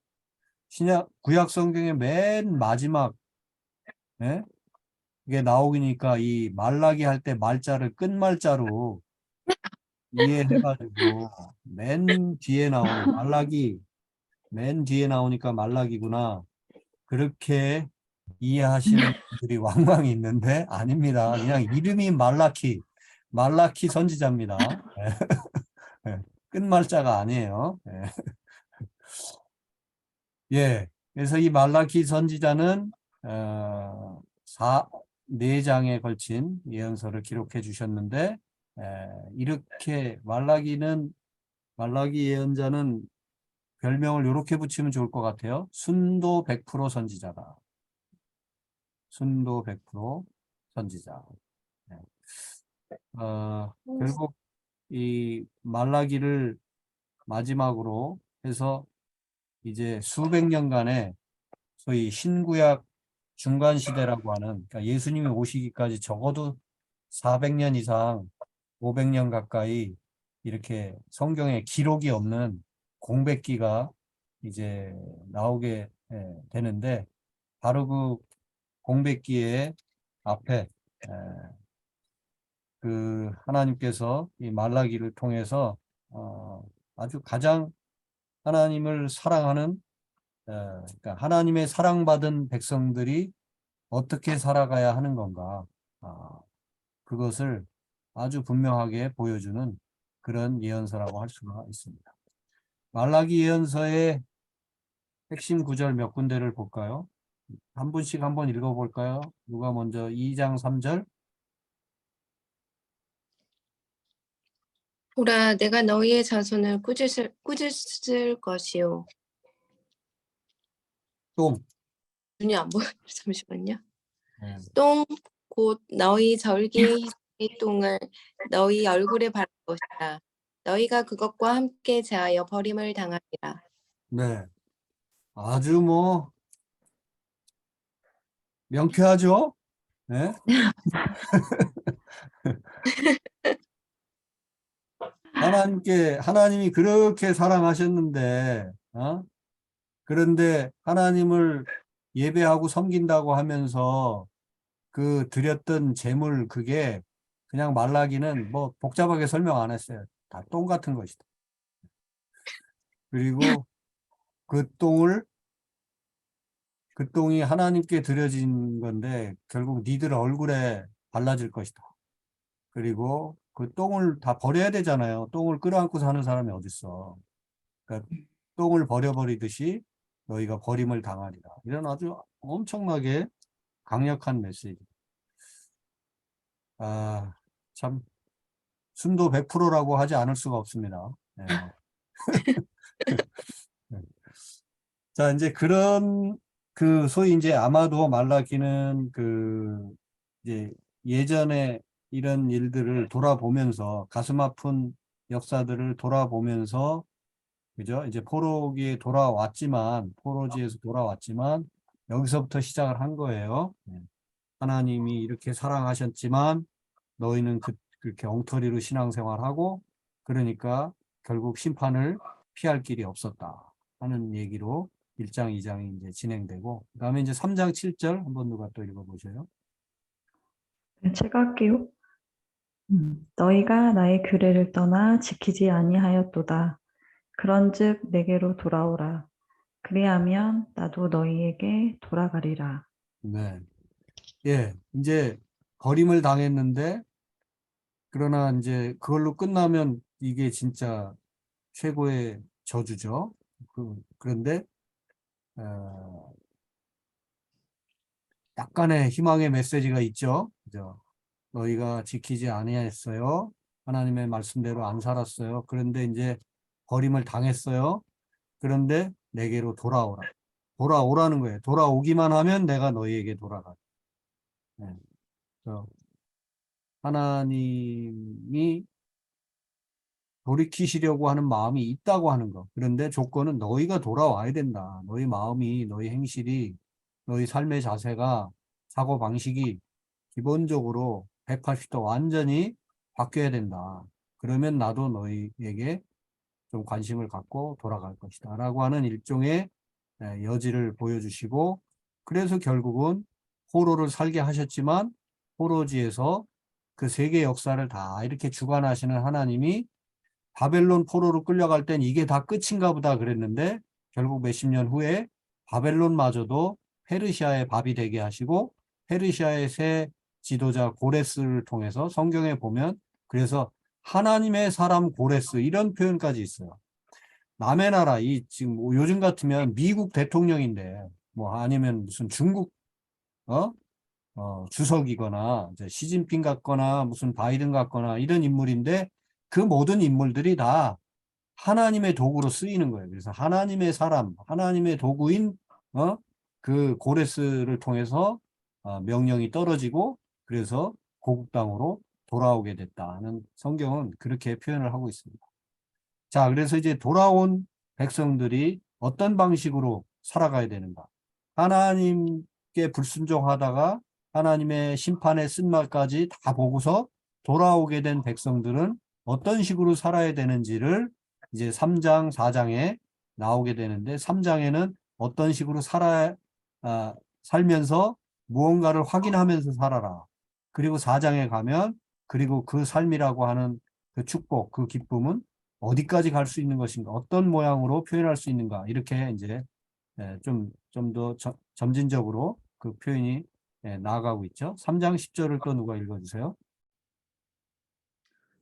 구약 성경의 맨 마지막, 예? 이게 나오니까 이 말라기 할 때 말자를 끝말자로 이해해가지고 맨 뒤에 나오는 말라기, 맨 뒤에 나오니까 말라기구나, 그렇게 이해하시는 분들이 왕왕 있는데 아닙니다. 그냥 이름이 말라키 선지자입니다. 끝말자가 아니에요. 예. 그래서 이 말라키 선지자는 4장에 걸친 예언서를 기록해 주셨는데, 이렇게 말라기 예언자는 별명을 이렇게 붙이면 좋을 것 같아요. 순도 100% 선지자다. 순도 100% 선지자. 결국 이 말라기를 마지막으로 해서 이제 수백 년간의 소위 신구약 중간 시대라고 하는, 그러니까 예수님이 오시기까지 적어도 400년 이상, 500년 가까이 이렇게 성경에 기록이 없는 공백기가 이제 나오게 되는데, 바로 그 공백기의 앞에 그 하나님께서 이 말라기를 통해서 아주 가장 하나님을 사랑하는, 그러니까 하나님의 사랑받은 백성들이 어떻게 살아가야 하는 건가, 그것을 아주 분명하게 보여주는 그런 예언서라고 할 수가 있습니다. 말라기 예언서의 핵심 구절 몇 군데를 볼까요? 한 분씩 한번 읽어볼까요? 누가 먼저 2장 3절? 보라, 내가 너희의 자손을 꾸짖을 것이요. 똥. 눈이 안 보여. 잠시만요. 네. 똥, 곧 너희 절기의 똥을 너희 얼굴에 바를 것이다. 너희가 그것과 함께 제하여 버림을 당하리라. 네. 아주 명쾌하죠? 네? 하나님이 그렇게 사랑하셨는데, 그런데 하나님을 예배하고 섬긴다고 하면서 그 드렸던 제물, 그게 그냥 말라기는 뭐 복잡하게 설명 안 했어요. 다 똥 같은 것이다. 그리고 그 똥이 하나님께 드려진 건데 결국 니들 얼굴에 발라질 것이다. 그리고 그 똥을 다 버려야 되잖아요. 똥을 끌어안고 사는 사람이 어딨어. 그러니까 똥을 버려버리듯이 너희가 버림을 당하리라. 이런 아주 엄청나게 강력한 메시지. 아, 참 순도 100%라고 하지 않을 수가 없습니다. 네. 자, 이제 그런 그 소위 이제 아마도 말라기는 그 이제 예전에 이런 일들을 돌아보면서 가슴 아픈 역사들을 돌아보면서 그죠? 이제 포로기에 돌아왔지만 포로지에서 돌아왔지만 여기서부터 시작을 한 거예요. 하나님이 이렇게 사랑하셨지만 너희는 그렇게 엉터리로 신앙생활하고 그러니까 결국 심판을 피할 길이 없었다 하는 얘기로 1장, 2장이 이제 진행되고 그다음에 이제 3장 7절 한번 누가 또 읽어보세요. 네, 제가 할게요. 너희가 나의 규례를 떠나 지키지 아니하였도다. 그런즉 내게로 돌아오라. 그리하면 나도 너희에게 돌아가리라. 네. 예, 이제 버림을 당했는데 그러나 이제 그걸로 끝나면 이게 진짜 최고의 저주죠. 그런데 약간의 희망의 메시지가 있죠. 그죠? 너희가 지키지 아니했어요. 하나님의 말씀대로 안 살았어요. 그런데 이제 버림을 당했어요. 그런데 내게로 돌아오라. 돌아오라는 거예요. 돌아오기만 하면 내가 너희에게 돌아가. 네. 하나님이 돌이키시려고 하는 마음이 있다고 하는 거. 그런데 조건은 너희가 돌아와야 된다. 너희 마음이, 너희 행실이, 너희 삶의 자세가, 사고방식이 기본적으로 180도 완전히 바뀌어야 된다. 그러면 나도 너희에게 좀 관심을 갖고 돌아갈 것이다. 라고 하는 일종의 여지를 보여주시고, 그래서 결국은 포로를 살게 하셨지만, 포로지에서 그 세계 역사를 다 이렇게 주관하시는 하나님이 바벨론 포로로 끌려갈 땐 이게 다 끝인가 보다 그랬는데 결국 몇십 년 후에 바벨론마저도 페르시아의 밥이 되게 하시고 페르시아의 새 지도자 고레스를 통해서 성경에 보면 그래서 하나님의 사람 고레스 이런 표현까지 있어요. 남의 나라 이 지금 요즘 같으면 미국 대통령인데 뭐 아니면 무슨 중국 주석이거나 이제 시진핑 같거나 무슨 바이든 같거나 이런 인물인데 그 모든 인물들이 다 하나님의 도구로 쓰이는 거예요. 그래서 하나님의 사람, 하나님의 도구인 그 고레스를 통해서 명령이 떨어지고 그래서 고국 땅으로 돌아오게 됐다는 성경은 그렇게 표현을 하고 있습니다. 자, 그래서 이제 돌아온 백성들이 어떤 방식으로 살아가야 되는가? 하나님께 불순종하다가 하나님의 심판의 쓴말까지 다 보고서 돌아오게 된 백성들은 어떤 식으로 살아야 되는지를 이제 3장, 4장에 나오게 되는데 3장에는 어떤 식으로 살면서 무언가를 확인하면서 살아라. 그리고 4장에 가면 그리고 그 삶이라고 하는 그 축복, 그 기쁨은 어디까지 갈 수 있는 것인가, 어떤 모양으로 표현할 수 있는가 이렇게 이제 좀 더 점진적으로 그 표현이 나아가고 있죠. 3장 10절을 또 누가 읽어주세요.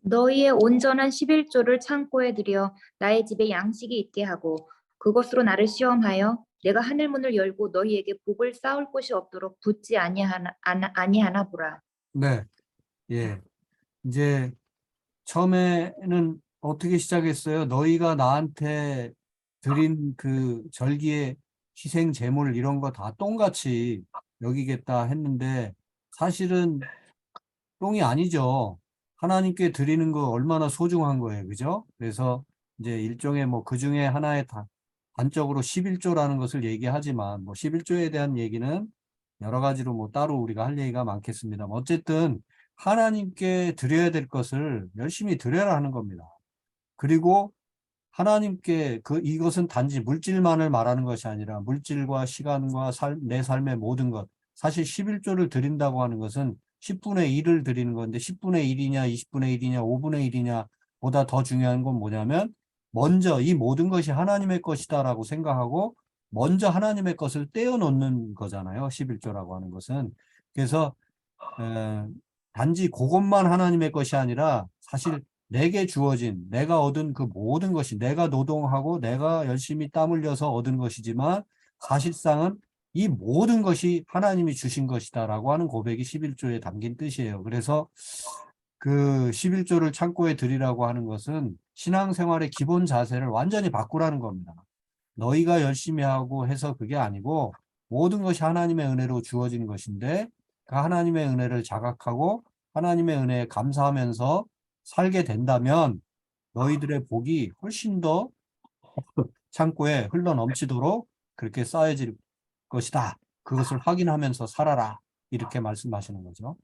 너희의 온전한 11조를 창고에 들여 나의 집에 양식이 있게 하고 그것으로 나를 시험하여 내가 하늘 문을 열고 너희에게 복을 쌓을 곳이 없도록 붙지 아니하나 보라. 네, 예. 이제 처음에는 어떻게 시작했어요? 너희가 나한테 드린 그 절기의 희생 제물 이런 거 다 똥같이 여기겠다 했는데 사실은 똥이 아니죠. 하나님께 드리는 거 얼마나 소중한 거예요. 그죠? 그래서 이제 일종의 뭐 그 중에 하나의 단적으로 11조라는 것을 얘기하지만 뭐 11조에 대한 얘기는 여러 가지로 뭐 따로 우리가 할 얘기가 많겠습니다만 어쨌든 하나님께 드려야 될 것을 열심히 드려라 하는 겁니다. 그리고 하나님께 이것은 단지 물질만을 말하는 것이 아니라 물질과 시간과 내 삶의 모든 것. 사실 11조를 드린다고 하는 것은 10분의 1을 드리는 건데 10분의 1이냐 20분의 1이냐 5분의 1이냐 보다 더 중요한 건 뭐냐면 먼저 이 모든 것이 하나님의 것이다라고 생각하고 먼저 하나님의 것을 떼어놓는 거잖아요. 11조라고 하는 것은. 그래서 단지 그것만 하나님의 것이 아니라 사실 내게 주어진, 내가 얻은 그 모든 것이 내가 노동하고 내가 열심히 땀 흘려서 얻은 것이지만 사실상은 이 모든 것이 하나님이 주신 것이다라고 하는 고백이 11조에 담긴 뜻이에요. 그래서 그 11조를 창고에 드리라고 하는 것은 신앙생활의 기본 자세를 완전히 바꾸라는 겁니다. 너희가 열심히 하고 해서 그게 아니고 모든 것이 하나님의 은혜로 주어진 것인데 그 하나님의 은혜를 자각하고 하나님의 은혜에 감사하면서 살게 된다면 너희들의 복이 훨씬 더 창고에 흘러 넘치도록 그렇게 쌓여질 것이다. 그것을 확인하면서 살아라. 이렇게 말씀하시는 거죠.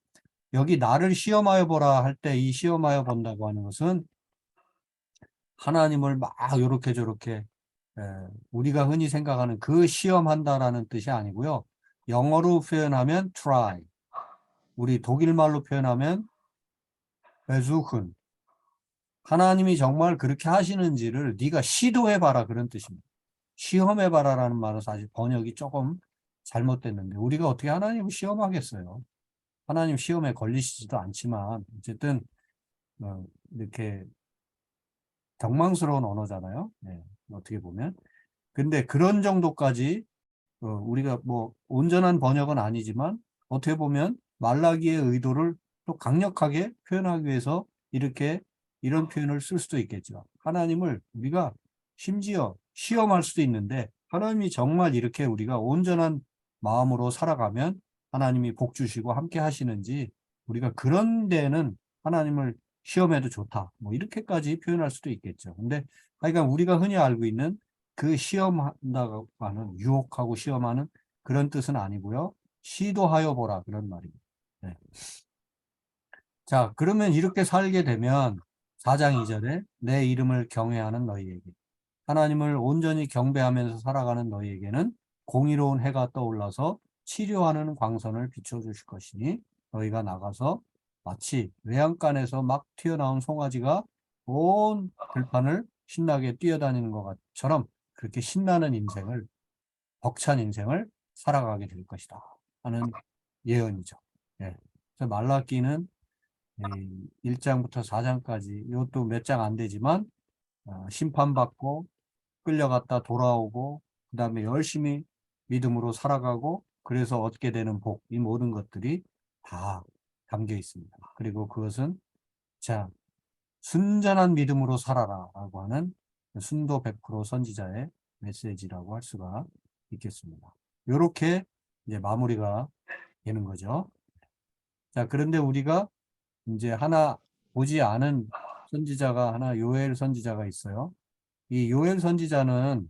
여기 나를 시험하여 보라 할 때 이 시험하여 본다고 하는 것은 하나님을 막 요렇게 저렇게 우리가 흔히 생각하는 그 시험한다라는 뜻이 아니고요. 영어로 표현하면 try, 우리 독일말로 표현하면 versuchen. 하나님이 정말 그렇게 하시는지를 네가 시도해봐라 그런 뜻입니다. 시험해봐라라는 말은 사실 번역이 조금 잘못됐는데 우리가 어떻게 하나님을 시험하겠어요. 하나님 시험에 걸리시지도 않지만 어쨌든 이렇게 경망스러운 언어잖아요. 네, 어떻게 보면. 근데 그런 정도까지 우리가 뭐 온전한 번역은 아니지만 어떻게 보면 말라기의 의도를 또 강력하게 표현하기 위해서 이렇게 이런 표현을 쓸 수도 있겠죠. 하나님을 우리가 심지어 시험할 수도 있는데 하나님이 정말 이렇게 우리가 온전한 마음으로 살아가면 하나님이 복 주시고 함께 하시는지 우리가 그런 데는 하나님을 시험해도 좋다. 뭐 이렇게까지 표현할 수도 있겠죠. 근데 하여간 우리가 흔히 알고 있는 그 시험한다고 하는 유혹하고 시험하는 그런 뜻은 아니고요. 시도하여 보라 그런 말입니다. 네. 자, 그러면 이렇게 살게 되면 4장 2절에 내 이름을 경외하는 너희에게 하나님을 온전히 경배하면서 살아가는 너희에게는 공의로운 해가 떠올라서 치료하는 광선을 비춰주실 것이니 너희가 나가서 마치 외양간에서 막 튀어나온 송아지가 온 들판을 신나게 뛰어다니는 것처럼 그렇게 신나는 인생을, 벅찬 인생을 살아가게 될 것이다 하는 예언이죠. 예. 그래서 말라기는 1장부터 4장까지 이것도 몇 장 안 되지만 심판받고 끌려갔다 돌아오고 그 다음에 열심히 믿음으로 살아가고 그래서 얻게 되는 복, 이 모든 것들이 다 담겨 있습니다. 그리고 그것은 자 순전한 믿음으로 살아라 라고 하는 순도 100% 선지자의 메시지라고 할 수가 있겠습니다. 이렇게 이제 마무리가 되는 거죠. 자, 그런데 우리가 이제 하나 보지 않은 선지자가 하나 요엘 선지자가 있어요. 이 요엘 선지자는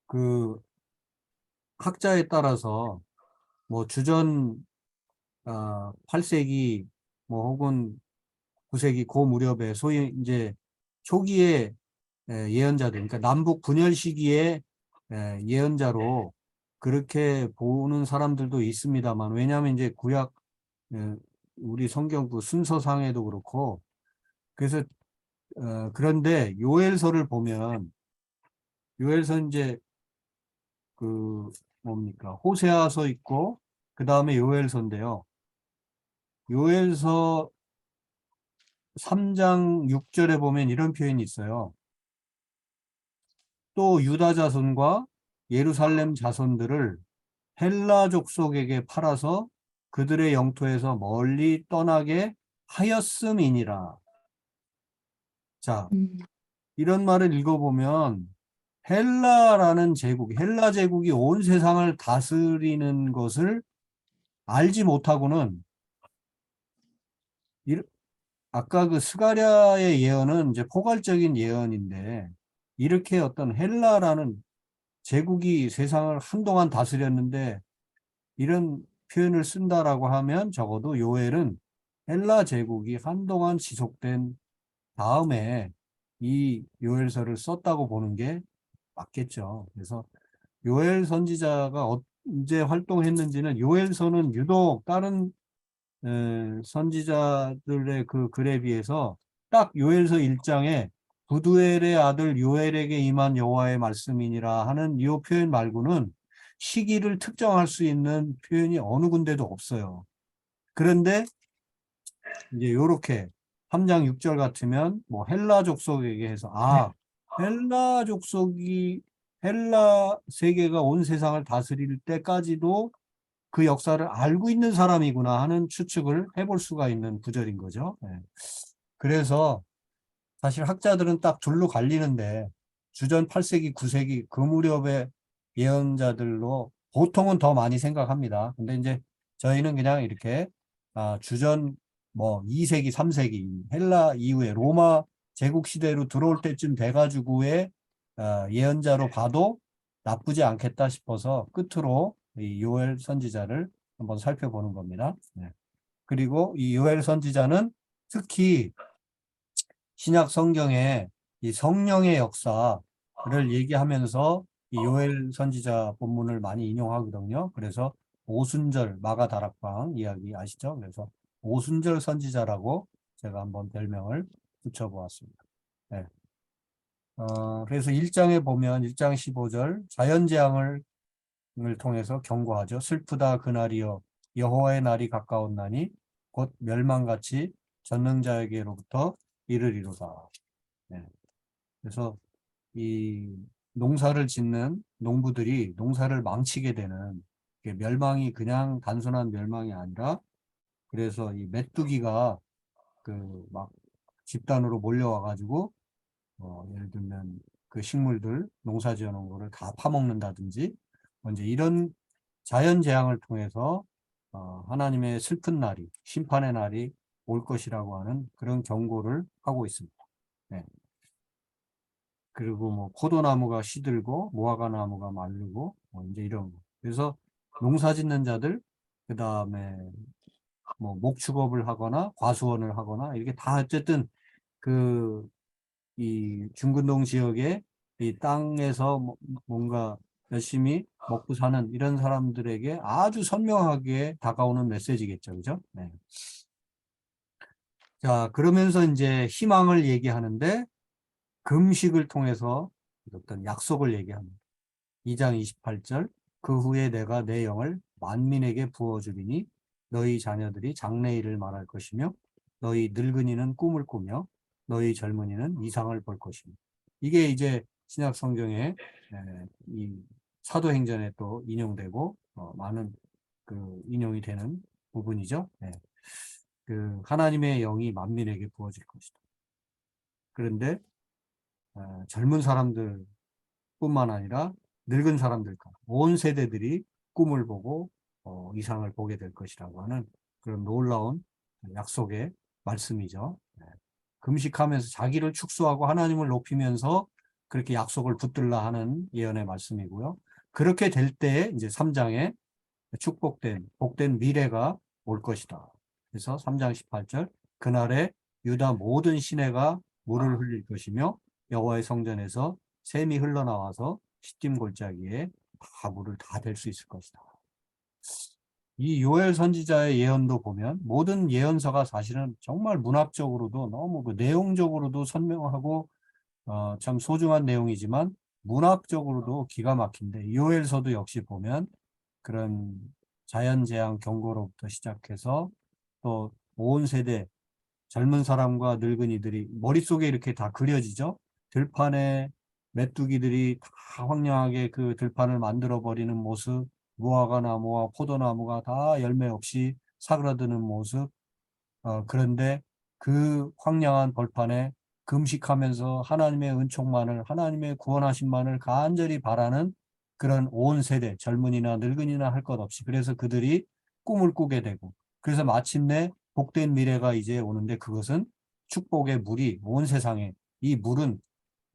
그 학자에 따라서 뭐 주전 8세기 뭐 혹은 9세기 그 무렵에 소위 이제 초기의 예언자들, 그러니까 남북 분열 시기의 예언자로 그렇게 보는 사람들도 있습니다만, 왜냐하면 이제 구약 우리 성경 그 순서상에도 그렇고, 그래서 그런데 요엘서를 보면 요엘서 이제 그 뭡니까 호세아서 있고 그 다음에 요엘서인데요. 요엘서 3장 6절에 보면 이런 표현이 있어요. 또 유다 자손과 예루살렘 자손들을 헬라 족속에게 팔아서 그들의 영토에서 멀리 떠나게 하였음이니라. 자, 이런 말을 읽어보면 헬라라는 제국, 헬라 제국이 온 세상을 다스리는 것을 알지 못하고는 아까 그 스가랴의 예언은 이제 포괄적인 예언인데 이렇게 어떤 헬라라는 제국이 세상을 한동안 다스렸는데 이런 표현을 쓴다라고 하면 적어도 요엘은 헬라 제국이 한동안 지속된 다음에 이 요엘서를 썼다고 보는 게 맞겠죠. 그래서 요엘 선지자가 언제 활동했는지는 요엘서는 유독 다른 선지자들의 그 글에 비해서 딱 요엘서 1장에 부두엘의 아들 요엘에게 임한 여호와의 말씀이니라 하는 이 표현 말고는 시기를 특정할 수 있는 표현이 어느 군데도 없어요. 그런데 이제 요렇게 3장 6절 같으면 뭐 헬라 족속에게 해서 헬라 족속이 헬라 세계가 온 세상을 다스릴 때까지도 그 역사를 알고 있는 사람이구나 하는 추측을 해볼 수가 있는 구절인 거죠. 예. 그래서 사실 학자들은 딱 둘로 갈리는데 주전 8세기, 9세기 그 무렵의 예언자들로 보통은 더 많이 생각합니다. 근데 이제 저희는 그냥 이렇게 주전 뭐 2세기, 3세기 헬라 이후에 로마 제국 시대로 들어올 때쯤 돼가지고의 예언자로 봐도 나쁘지 않겠다 싶어서 끝으로 이 요엘 선지자를 한번 살펴보는 겁니다. 네. 그리고 이 요엘 선지자는 특히 신약 성경에 이 성령의 역사를 얘기하면서 이 요엘 선지자 본문을 많이 인용하거든요. 그래서 오순절 마가다락방 이야기 아시죠? 그래서 오순절 선지자라고 제가 한번 별명을 붙여보았습니다. 네. 그래서 1장에 보면 1장 15절 자연재앙을 통해서 경고하죠. 슬프다 그날이여 여호와의 날이 가까웠나니 곧 멸망같이 전능자에게로부터 이르리로다. 네. 그래서 이 농사를 짓는 농부들이 농사를 망치게 되는 멸망이 그냥 단순한 멸망이 아니라 그래서 이 메뚜기가 그 막 집단으로 몰려와 가지고 예를 들면 그 식물들 농사 지어 놓은 거를 다 파먹는다든지 이제 이런 자연 재앙을 통해서 하나님의 슬픈 날이 심판의 날이 올 것이라고 하는 그런 경고를 하고 있습니다. 네. 그리고 뭐 포도나무가 시들고 무화과 나무가 마르고 뭐 이제 이런 거. 그래서 농사 짓는 자들 그다음에 뭐 목축업을 하거나 과수원을 하거나 이렇게 다 어쨌든 그 이 중근동 지역의 이 땅에서 뭔가 열심히 먹고 사는 이런 사람들에게 아주 선명하게 다가오는 메시지겠죠. 그죠? 네. 자, 그러면서 이제 희망을 얘기하는데 금식을 통해서 어떤 약속을 얘기합니다. 2장 28절 그 후에 내가 내 영을 만민에게 부어주리니 너희 자녀들이 장래일을 말할 것이며 너희 늙은이는 꿈을 꾸며 너희 젊은이는 이상을 볼 것이며 이게 이제 신약 성경에 이 사도행전에 또 인용되고 많은 그 인용이 되는 부분이죠. 네. 그 하나님의 영이 만민에게 부어질 것이다. 그런데 젊은 사람들뿐만 아니라 늙은 사람들과 온 세대들이 꿈을 보고 이상을 보게 될 것이라고 하는 그런 놀라운 약속의 말씀이죠. 네. 금식하면서 자기를 축소하고 하나님을 높이면서 그렇게 약속을 붙들라 하는 예언의 말씀이고요. 그렇게 될 때에 이제 3장에 축복된 복된 미래가 올 것이다. 그래서 3장 18절 그날에 유다 모든 시내가 물을 흘릴 것이며 여호와의 성전에서 샘이 흘러나와서 시딤 골짜기에 다 물을 다 댈 수 있을 것이다. 이 요엘 선지자의 예언도 보면 모든 예언서가 사실은 정말 문학적으로도 너무 그 내용적으로도 선명하고 참 소중한 내용이지만 문학적으로도 기가 막힌데 요엘서도 역시 보면 그런 자연재앙 경고로부터 시작해서 또 온 세대 젊은 사람과 늙은이들이 머릿속에 이렇게 다 그려지죠. 들판에 메뚜기들이 다 황량하게 그 들판을 만들어 버리는 모습, 무화과 나무와 포도나무가 다 열매 없이 사그라드는 모습. 그런데 그 황량한 벌판에 금식하면서 하나님의 은총만을, 하나님의 구원하심만을 간절히 바라는 그런 온 세대, 젊은이나 늙은이나 할 것 없이. 그래서 그들이 꿈을 꾸게 되고, 그래서 마침내 복된 미래가 이제 오는데 그것은 축복의 물이 온 세상에, 이 물은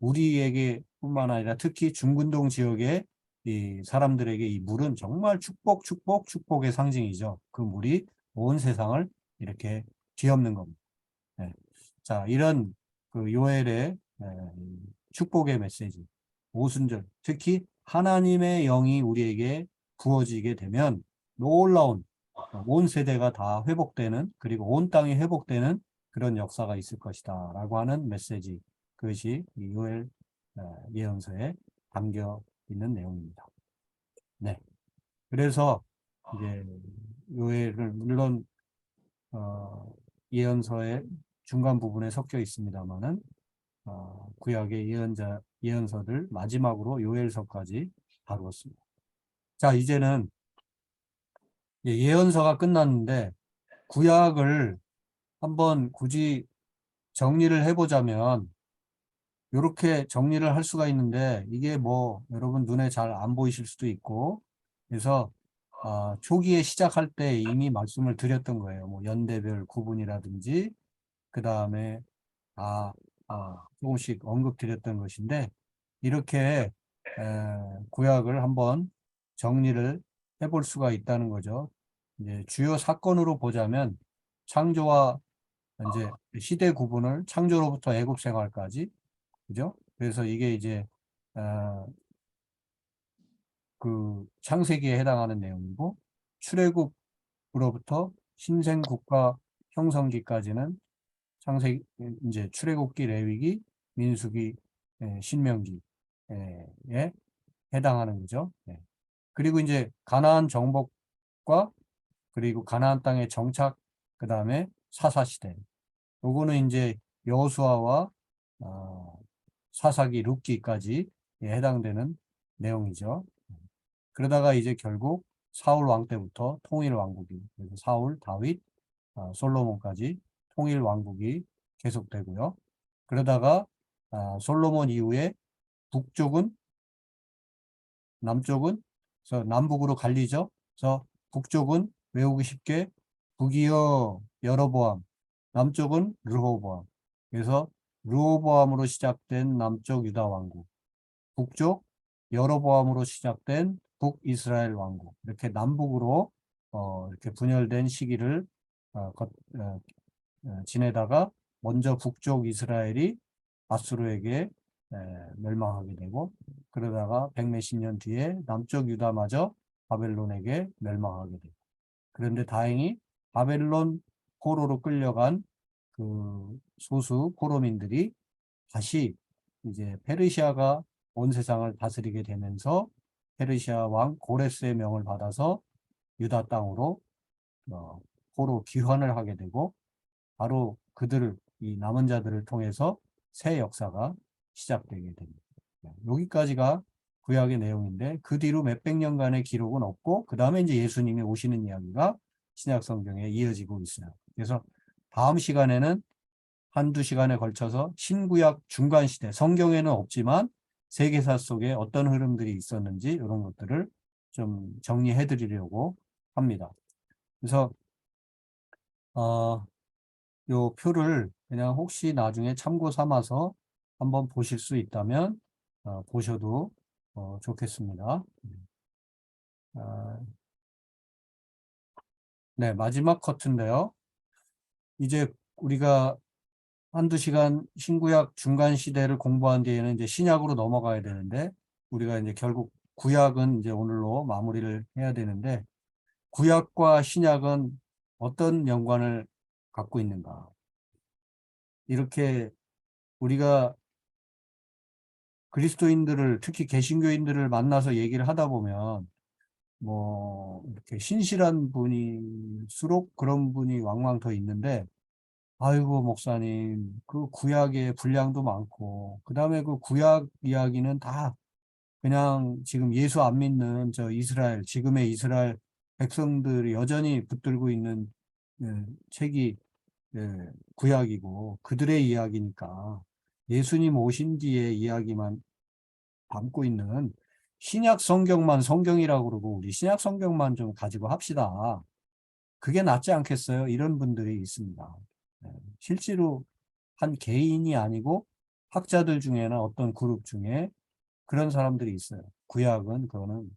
우리에게 뿐만 아니라 특히 중근동 지역의 이 사람들에게 이 물은 정말 축복, 축복, 축복의 상징이죠. 그 물이 온 세상을 이렇게 뒤엎는 겁니다. 네. 자, 이런 그 요엘의 축복의 메시지, 오순절, 특히 하나님의 영이 우리에게 부어지게 되면 놀라운 온 세대가 다 회복되는 그리고 온 땅이 회복되는 그런 역사가 있을 것이다 라고 하는 메시지, 그것이 이 요엘 예언서에 담겨 있는 내용입니다. 네. 그래서 이제 요엘을 물론 예언서의 중간 부분에 섞여 있습니다만은 구약의 예언서들 마지막으로 요엘서까지 다루었습니다. 자, 이제는 예언서가 끝났는데 구약을 한번 굳이 정리를 해보자면 이렇게 정리를 할 수가 있는데 이게 뭐 여러분 눈에 잘 안 보이실 수도 있고 그래서 초기에 시작할 때 이미 말씀을 드렸던 거예요. 뭐 연대별 구분이라든지 그 다음에 조금씩 언급드렸던 것인데 이렇게 구약을 한번 정리를 해볼 수가 있다는 거죠. 이제 주요 사건으로 보자면 창조와 이제 시대 구분을 창조로부터 애굽 생활까지 그죠? 그래서 이게 이제 그 창세기에 해당하는 내용이고 출애굽으로부터 신생국가 형성기까지는 창세기 이제 출애굽기, 레위기, 민수기, 신명기에 해당하는 거죠. 그리고 이제 가나안 정복과 그리고 가나안 땅의 정착 그다음에 사사시대. 요거는 이제 여호수아와 사사기, 룻기까지 해당되는 내용이죠. 그러다가 이제 결국 사울 왕 때부터 통일 왕국이 그래서 사울, 다윗, 솔로몬까지 통일 왕국이 계속되고요. 그러다가 솔로몬 이후에 북쪽은 남쪽은 그래서 남북으로 갈리죠. 그래서 북쪽은 외우기 쉽게 북이여 여로보암, 남쪽은 르호보암. 그래서 르호보암으로 시작된 남쪽 유다 왕국, 북쪽 여로보암으로 시작된 북이스라엘 왕국. 이렇게 남북으로 이렇게 분열된 시기를 지내다가 먼저 북쪽 이스라엘이 아수르에게 멸망하게 되고 그러다가 백몇십 년 뒤에 남쪽 유다마저 바벨론에게 멸망하게 되고 그런데 다행히 바벨론 포로로 끌려간 그 소수 포로민들이 다시 이제 페르시아가 온 세상을 다스리게 되면서 페르시아 왕 고레스의 명을 받아서 유다 땅으로 포로 귀환을 하게 되고 바로 그들을 이 남은 자들을 통해서 새 역사가 시작되게 됩니다. 여기까지가 구약의 내용인데 그 뒤로 몇백 년간의 기록은 없고 그 다음에 이제 예수님이 오시는 이야기가 신약 성경에 이어지고 있어요. 그래서 다음 시간에는 한두 시간에 걸쳐서 신구약 중간 시대 성경에는 없지만 세계사 속에 어떤 흐름들이 있었는지 이런 것들을 좀 정리해 드리려고 합니다. 그래서 요 표를 그냥 혹시 나중에 참고 삼아서 한번 보실 수 있다면 보셔도 좋겠습니다. 네, 마지막 커트인데요. 이제 우리가 한두 시간 신구약 중간 시대를 공부한 뒤에는 이제 신약으로 넘어가야 되는데 우리가 이제 결국 구약은 이제 오늘로 마무리를 해야 되는데 구약과 신약은 어떤 연관을 갖고 있는가? 이렇게 우리가 그리스도인들을 특히 개신교인들을 만나서 얘기를 하다 보면 뭐 이렇게 신실한 분일수록 그런 분이 왕왕 더 있는데 아이고 목사님 그 구약의 분량도 많고 그 다음에 그 구약 이야기는 다 그냥 지금 예수 안 믿는 저 이스라엘 지금의 이스라엘 백성들이 여전히 붙들고 있는 책이 구약이고 그들의 이야기니까 예수님 오신 뒤의 이야기만 담고 있는 신약 성경만 성경이라고 그러고 우리 신약 성경만 좀 가지고 합시다. 그게 낫지 않겠어요? 이런 분들이 있습니다. 실제로 한 개인이 아니고 학자들 중에나 어떤 그룹 중에 그런 사람들이 있어요. 구약은 그거는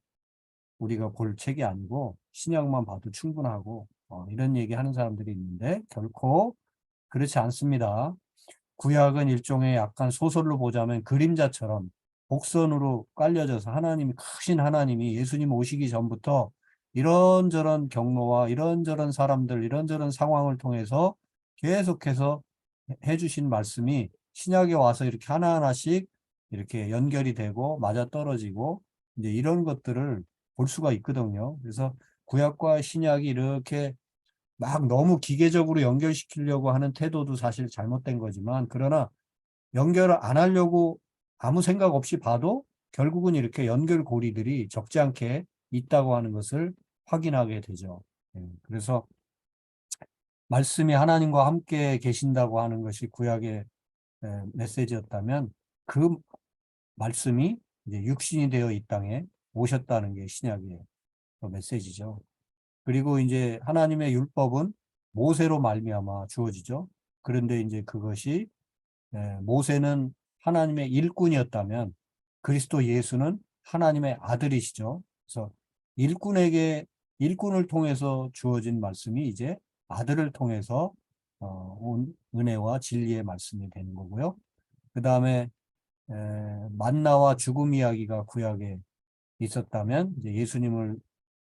우리가 볼 책이 아니고 신약만 봐도 충분하고 이런 얘기 하는 사람들이 있는데 결코 그렇지 않습니다. 구약은 일종의 약간 소설로 보자면 그림자처럼 복선으로 깔려져서 하나님이 크신 하나님이 예수님 오시기 전부터 이런저런 경로와 이런저런 사람들 이런저런 상황을 통해서 계속해서 해주신 말씀이 신약에 와서 이렇게 하나하나씩 이렇게 연결이 되고 맞아떨어지고 이제 이런 것들을 볼 수가 있거든요. 그래서 구약과 신약이 이렇게 막 너무 기계적으로 연결시키려고 하는 태도도 사실 잘못된 거지만, 그러나 연결을 안 하려고 아무 생각 없이 봐도 결국은 이렇게 연결고리들이 적지 않게 있다고 하는 것을 확인하게 되죠. 그래서 말씀이 하나님과 함께 계신다고 하는 것이 구약의 메시지였다면, 그 말씀이 이제 육신이 되어 이 땅에 오셨다는 게 신약의 메시지죠. 그리고 이제 하나님의 율법은 모세로 말미암아 주어지죠. 그런데 이제 그것이 모세는 하나님의 일꾼이었다면 그리스도 예수는 하나님의 아들이시죠. 그래서 일꾼을 통해서 주어진 말씀이 이제 아들을 통해서 온 은혜와 진리의 말씀이 되는 거고요. 그 다음에 만나와 죽음 이야기가 구약에 있었다면 이제 예수님을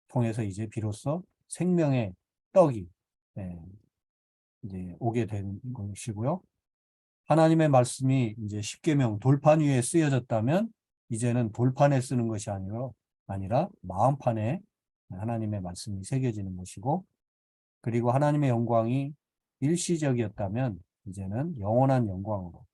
통해서 이제 비로소 생명의 떡이 이제 오게 된 것이고요. 하나님의 말씀이 이제 십계명 돌판 위에 쓰여졌다면 이제는 돌판에 쓰는 것이 아니라 마음판에 하나님의 말씀이 새겨지는 것이고, 그리고 하나님의 영광이 일시적이었다면 이제는 영원한 영광으로,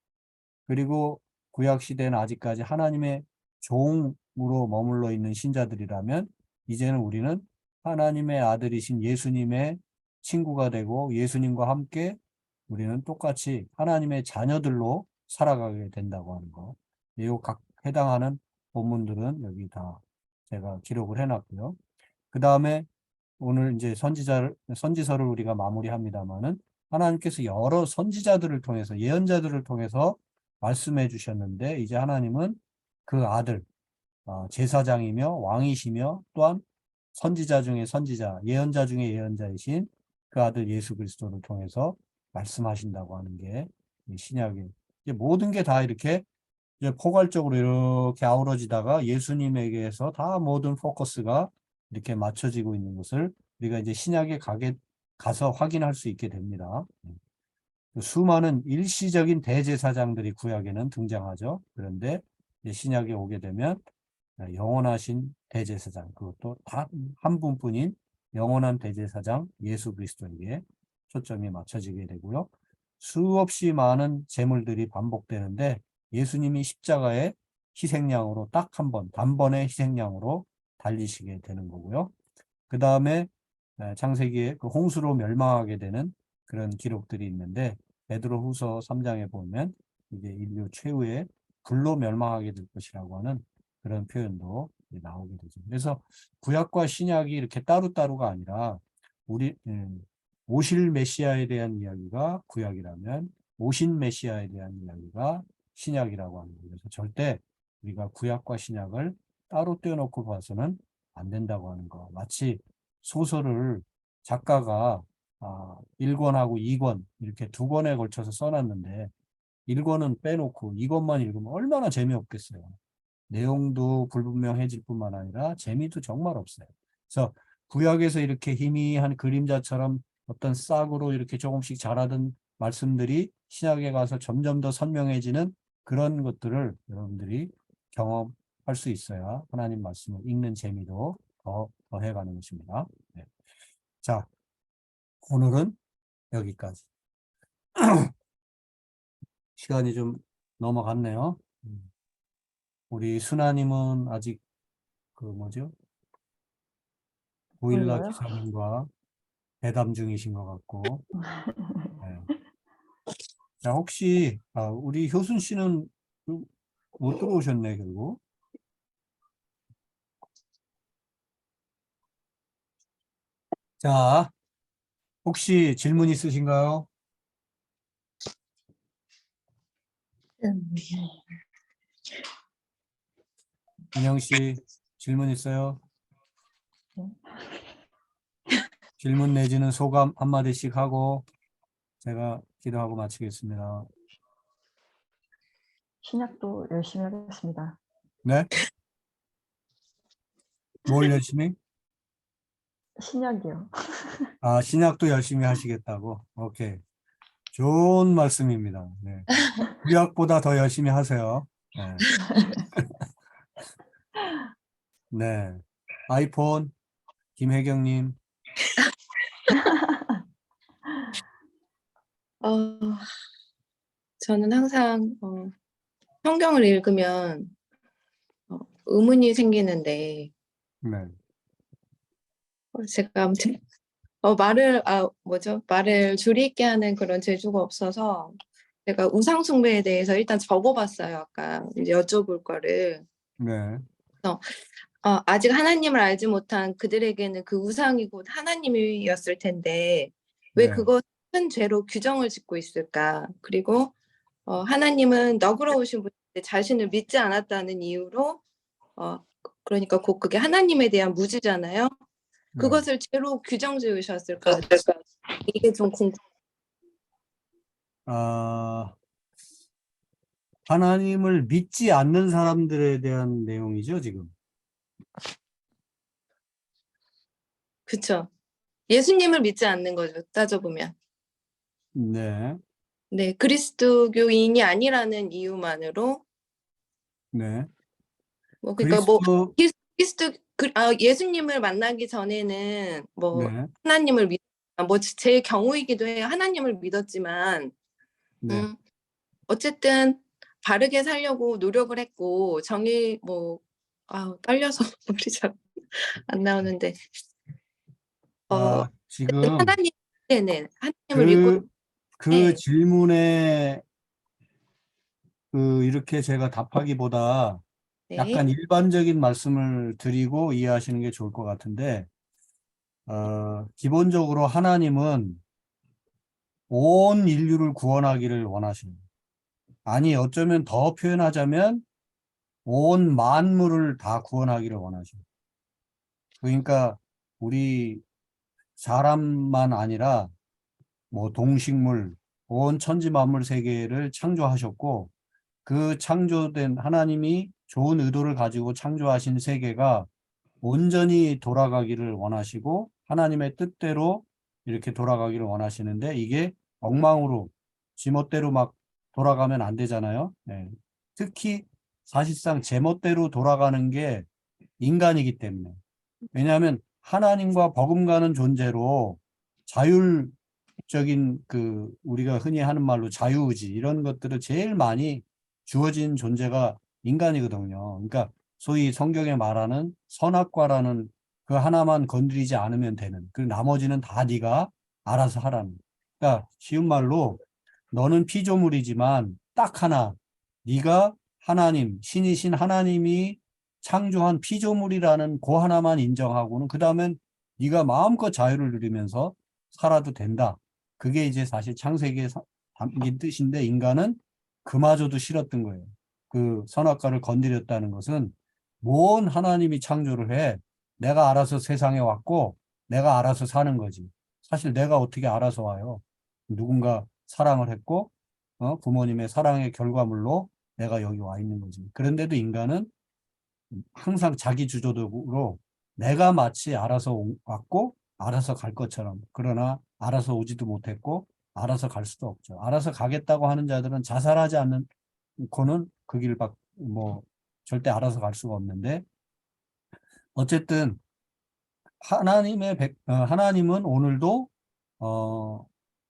그리고 구약 시대는 아직까지 하나님의 종으로 머물러 있는 신자들이라면 이제는 우리는 하나님의 아들이신 예수님의 친구가 되고 예수님과 함께 우리는 똑같이 하나님의 자녀들로 살아가게 된다고 하는 거. 이 각 해당하는 본문들은 여기 다 제가 기록을 해놨고요. 그 다음에 오늘 이제 선지서를 우리가 마무리합니다만은, 하나님께서 여러 선지자들을 통해서, 예언자들을 통해서 말씀해 주셨는데, 이제 하나님은 그 아들, 제사장이며 왕이시며 또한 선지자 중에 선지자, 예언자 중에 예언자이신 그 아들 예수 그리스도를 통해서 말씀하신다고 하는 게 신약의 이제 모든 게 다 이렇게 이제 포괄적으로 이렇게 아우러지다가 예수님에게서 다 모든 포커스가 이렇게 맞춰지고 있는 것을 우리가 이제 신약에 가서 확인할 수 있게 됩니다. 수많은 일시적인 대제사장들이 구약에는 등장하죠. 그런데 이제 신약에 오게 되면 영원하신 대제사장, 그것도 단 한 분뿐인 영원한 대제사장 예수 그리스도에게 초점이 맞춰지게 되고요. 수없이 많은 제물들이 반복되는데 예수님이 십자가의 희생양으로 딱 한 번, 단번의 희생양으로 달리시게 되는 거고요. 그 다음에 창세기에 그 홍수로 멸망하게 되는 그런 기록들이 있는데, 베드로후서 3장에 보면 이제 인류 최후의 불로 멸망하게 될 것이라고 하는 그런 표현도 나오게 되죠. 그래서 구약과 신약이 이렇게 따로따로가 아니라 우리 오실 메시아에 대한 이야기가 구약이라면 오신 메시아에 대한 이야기가 신약이라고 하는 거예요. 그래서 절대 우리가 구약과 신약을 따로 떼어놓고 봐서는 안 된다고 하는 거. 마치 소설을 작가가 1권하고 2권 이렇게 2권에 걸쳐서 써놨는데 1권은 빼놓고 2권만 읽으면 얼마나 재미없겠어요. 내용도 불분명해질 뿐만 아니라 재미도 정말 없어요. 그래서 구약에서 이렇게 희미한 그림자처럼 어떤 싹으로 이렇게 조금씩 자라던 말씀들이 신약에 가서 점점 더 선명해지는 그런 것들을 여러분들이 경험할 수 있어야 하나님 말씀을 읽는 재미도 더해가는 것입니다. 네. 자, 오늘은 여기까지. 시간이 좀 넘어갔네요. 우리 순아님은 아직 그 뭐죠? 보일러 보일러요? 기사님과 대담 중이신 것 같고. 네. 자, 혹시 우리 효순 씨는 못 들어오셨네, 결국. 자, 혹시 질문 있으신가요? 인영 씨, 질문 있어요? 질문 내지는 소감 한마디씩 하고 제가 기도하고 마치겠습니다. 신약도 열심히 하겠습니다. 네? 뭘 열심히? 신약이요. 신약도 열심히 하시겠다고? 오케이. 좋은 말씀입니다. 네. 구약보다 더 열심히 하세요. 네. 네. 아이폰, 김혜경님. 어, 저는 항상 성경을 읽으면 의문이 생기는데 네. 제가 아무튼 말을 줄이 있게 하는 그런 재주가 없어서 제가 우상 숭배에 대해서 일단 적어봤어요. 아까 이제 여쭤볼 거를. 네. 아직 하나님을 알지 못한 그들에게는 그 우상이 곧 하나님이었을 텐데 왜 네. 그것 큰 죄로 규정을 짓고 있을까? 그리고 하나님은 너그러우신 분인데 자신을 믿지 않았다는 이유로 그러니까 곧 그게 하나님에 대한 무지잖아요. 네. 그것을 죄로 규정 지으셨을까? 이게 좀 궁금. 아, 하나님을 믿지 않는 사람들에 대한 내용이죠, 지금. 그쵸? 예수님을 믿지 않는 거죠. 따져보면. 네. 네, 그리스도교인이 아니라는 이유만으로 네. 그러니까 뭐 그리스도, 예수님을 만나기 전에는 뭐 네. 하나님을 제 경우이기도 해요. 하나님을 믿었지만 네. 어쨌든 바르게 살려고 노력을 했고 떨려서 말이 잘 안 나오는데 지금 하나님을 믿고 그 질문에 이렇게 제가 답하기보다 네, 약간 일반적인 말씀을 드리고 이해하시는 게 좋을 것 같은데, 기본적으로 하나님은 온 인류를 구원하기를 원하십니다. 아니, 어쩌면 더 표현하자면 온 만물을 다 구원하기를 원하십니다. 그러니까 우리 사람만 아니라 뭐 동식물, 온 천지 만물 세계를 창조하셨고 그 창조된 하나님이 좋은 의도를 가지고 창조하신 세계가 온전히 돌아가기를 원하시고 하나님의 뜻대로 이렇게 돌아가기를 원하시는데 이게 엉망으로 지멋대로 막 돌아가면 안 되잖아요. 네. 특히 사실상 제멋대로 돌아가는 게 인간이기 때문에. 왜냐하면 하나님과 버금가는 존재로 자율적인 우리가 흔히 하는 말로 자유의지 이런 것들을 제일 많이 주어진 존재가 인간이거든요. 그러니까 소위 성경에 말하는 선악과라는 그 하나만 건드리지 않으면 되는 그 나머지는 다 네가 알아서 하라는. 그러니까 쉬운 말로 너는 피조물이지만 딱 하나 네가 하나님 신이신 하나님이 창조한 피조물이라는 그 하나만 인정하고는 그 다음엔 네가 마음껏 자유를 누리면서 살아도 된다. 그게 이제 사실 창세기에 담긴 뜻인데 인간은 그마저도 싫었던 거예요. 그 선악과를 건드렸다는 것은 뭔 하나님이 창조를 해. 내가 알아서 세상에 왔고 내가 알아서 사는 거지. 사실 내가 어떻게 알아서 와요. 누군가 사랑을 했고 부모님의 사랑의 결과물로 내가 여기 와 있는 거지. 그런데도 인간은 항상 자기 주도적으로 내가 마치 알아서 왔고 알아서 갈 것처럼 그러나 알아서 오지도 못했고 알아서 갈 수도 없죠. 알아서 가겠다고 하는 자들은 자살하지 않고는 그 길 뭐 절대 알아서 갈 수가 없는데 어쨌든 하나님은 오늘도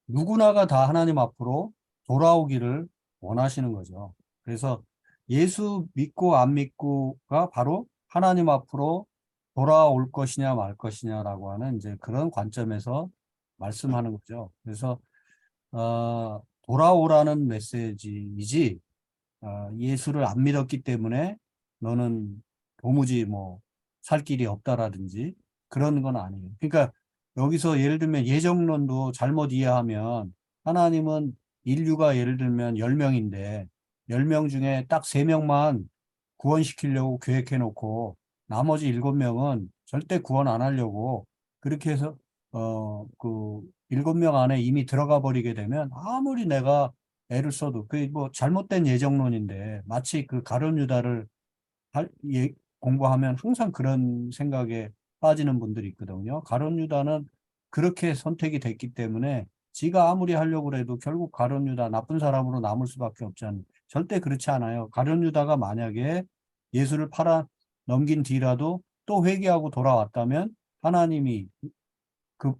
누구나가 다 하나님 앞으로 돌아오기를 원하시는 거죠. 그래서 예수 믿고 안 믿고가 바로 하나님 앞으로 돌아올 것이냐 말 것이냐라고 하는 이제 그런 관점에서 말씀하는 거죠. 그래서 돌아오라는 메시지이지 예수를 안 믿었기 때문에 너는 도무지 뭐 살 길이 없다라든지 그런 건 아니에요. 그러니까 여기서 예를 들면 예정론도 잘못 이해하면 하나님은 인류가 예를 들면 10명인데 10명 중에 딱 3명만 구원시키려고 계획해 놓고 나머지 7명은 절대 구원 안 하려고 그렇게 해서 그 7명 안에 이미 들어가 버리게 되면 아무리 내가 애를 써도 그게 뭐 잘못된 예정론인데 마치 그 가룟 유다를 공부하면 항상 그런 생각에 빠지는 분들이 있거든요. 가룟 유다는 그렇게 선택이 됐기 때문에 지가 아무리 하려고 해도 결국 가룟 유다 나쁜 사람으로 남을 수밖에 없지 않는 절대 그렇지 않아요. 가룟 유다가 만약에 예수를 팔아 넘긴 뒤라도 또 회개하고 돌아왔다면 하나님이 그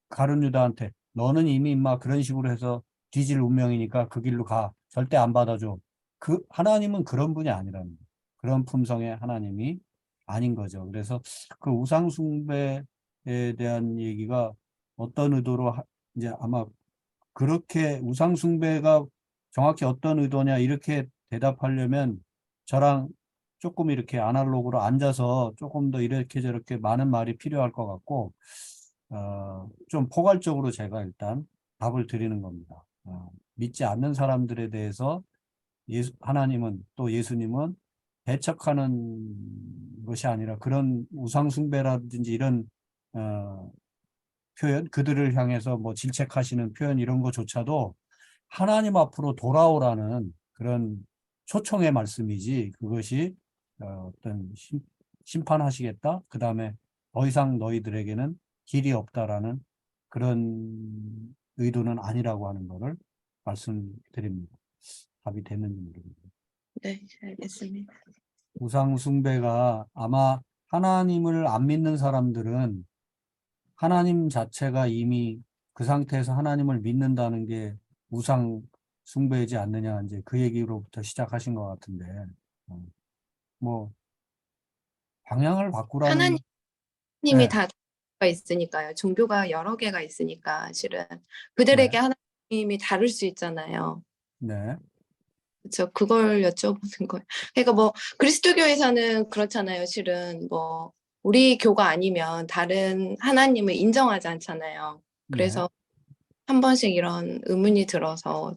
가룟 유다한테 너는 이미 인마 그런 식으로 해서 뒤질 운명이니까 그 길로 가. 절대 안 받아줘. 그 하나님은 그런 분이 아니라는 거예요. 그런 품성의 하나님이 아닌 거죠. 그래서 그 우상 숭배에 대한 얘기가 어떤 의도로 이제 아마 그렇게 우상 숭배가 정확히 어떤 의도냐 이렇게 대답하려면 저랑 조금 이렇게 아날로그로 앉아서 조금 더 이렇게 저렇게 많은 말이 필요할 것 같고 좀 포괄적으로 제가 일단 답을 드리는 겁니다. 믿지 않는 사람들에 대해서 하나님은 또 예수님은 배척하는 것이 아니라 그런 우상 숭배라든지 이런 표현, 그들을 향해서 뭐 질책하시는 표현 이런 거조차도 하나님 앞으로 돌아오라는 그런 초청의 말씀이지 그것이 어떤 심판하시겠다. 그 다음에 더 이상 너희들에게는 길이 없다라는 그런 의도는 아니라고 하는 것을 말씀드립니다. 답이 됐는지 모르겠네요. 네, 알겠습니다. 우상 숭배가 아마 하나님을 안 믿는 사람들은 하나님 자체가 이미 그 상태에서 하나님을 믿는다는 게 우상 숭배이지 않느냐 이제 그 얘기로부터 시작하신 것 같은데 뭐 방향을 바꾸라는 하나님이 네, 다 가 있으니까요. 종교가 여러 개가 있으니까 실은 네, 그들에게 하나님이 다를 수 있잖아요. 네, 그렇죠. 그걸 여쭤보는 거예요. 그러니까 뭐 그리스도교에서는 그렇잖아요. 실은 뭐 우리 교가 아니면 다른 하나님을 인정하지 않잖아요. 네. 그래서 한 번씩 이런 의문이 들어서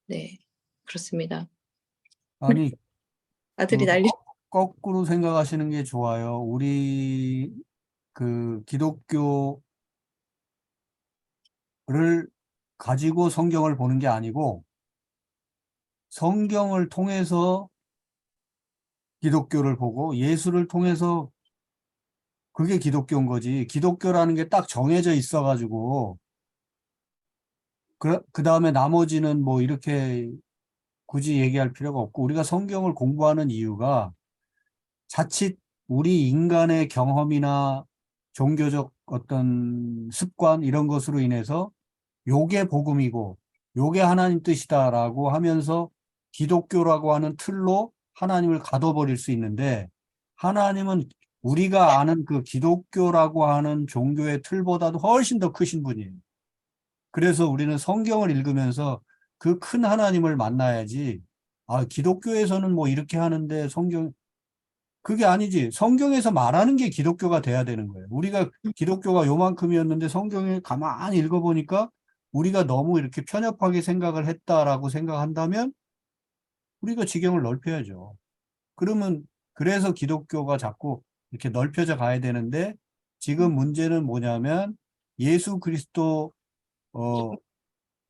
네, 그렇습니다. 아니 아들이 그 난리. 거꾸로 생각하시는 게 좋아요. 우리 그 기독교를 가지고 성경을 보는 게 아니고 성경을 통해서 기독교를 보고 예수를 통해서 그게 기독교인 거지. 기독교라는 게 딱 정해져 있어가지고 그 다음에 나머지는 뭐 이렇게 굳이 얘기할 필요가 없고 우리가 성경을 공부하는 이유가 자칫 우리 인간의 경험이나 종교적 어떤 습관 이런 것으로 인해서 요게 복음이고 요게 하나님 뜻이다라고 하면서 기독교라고 하는 틀로 하나님을 가둬버릴 수 있는데 하나님은 우리가 아는 그 기독교라고 하는 종교의 틀보다도 훨씬 더 크신 분이에요. 그래서 우리는 성경을 읽으면서 그 큰 하나님을 만나야지. 기독교에서는 뭐 이렇게 하는데 그게 아니지. 성경에서 말하는 게 기독교가 돼야 되는 거예요. 우리가 기독교가 요만큼이었는데 성경을 가만히 읽어보니까 우리가 너무 이렇게 편협하게 생각을 했다라고 생각한다면 우리가 지경을 넓혀야죠. 그러면 그래서 기독교가 자꾸 이렇게 넓혀져 가야 되는데 지금 문제는 뭐냐면 예수 그리스도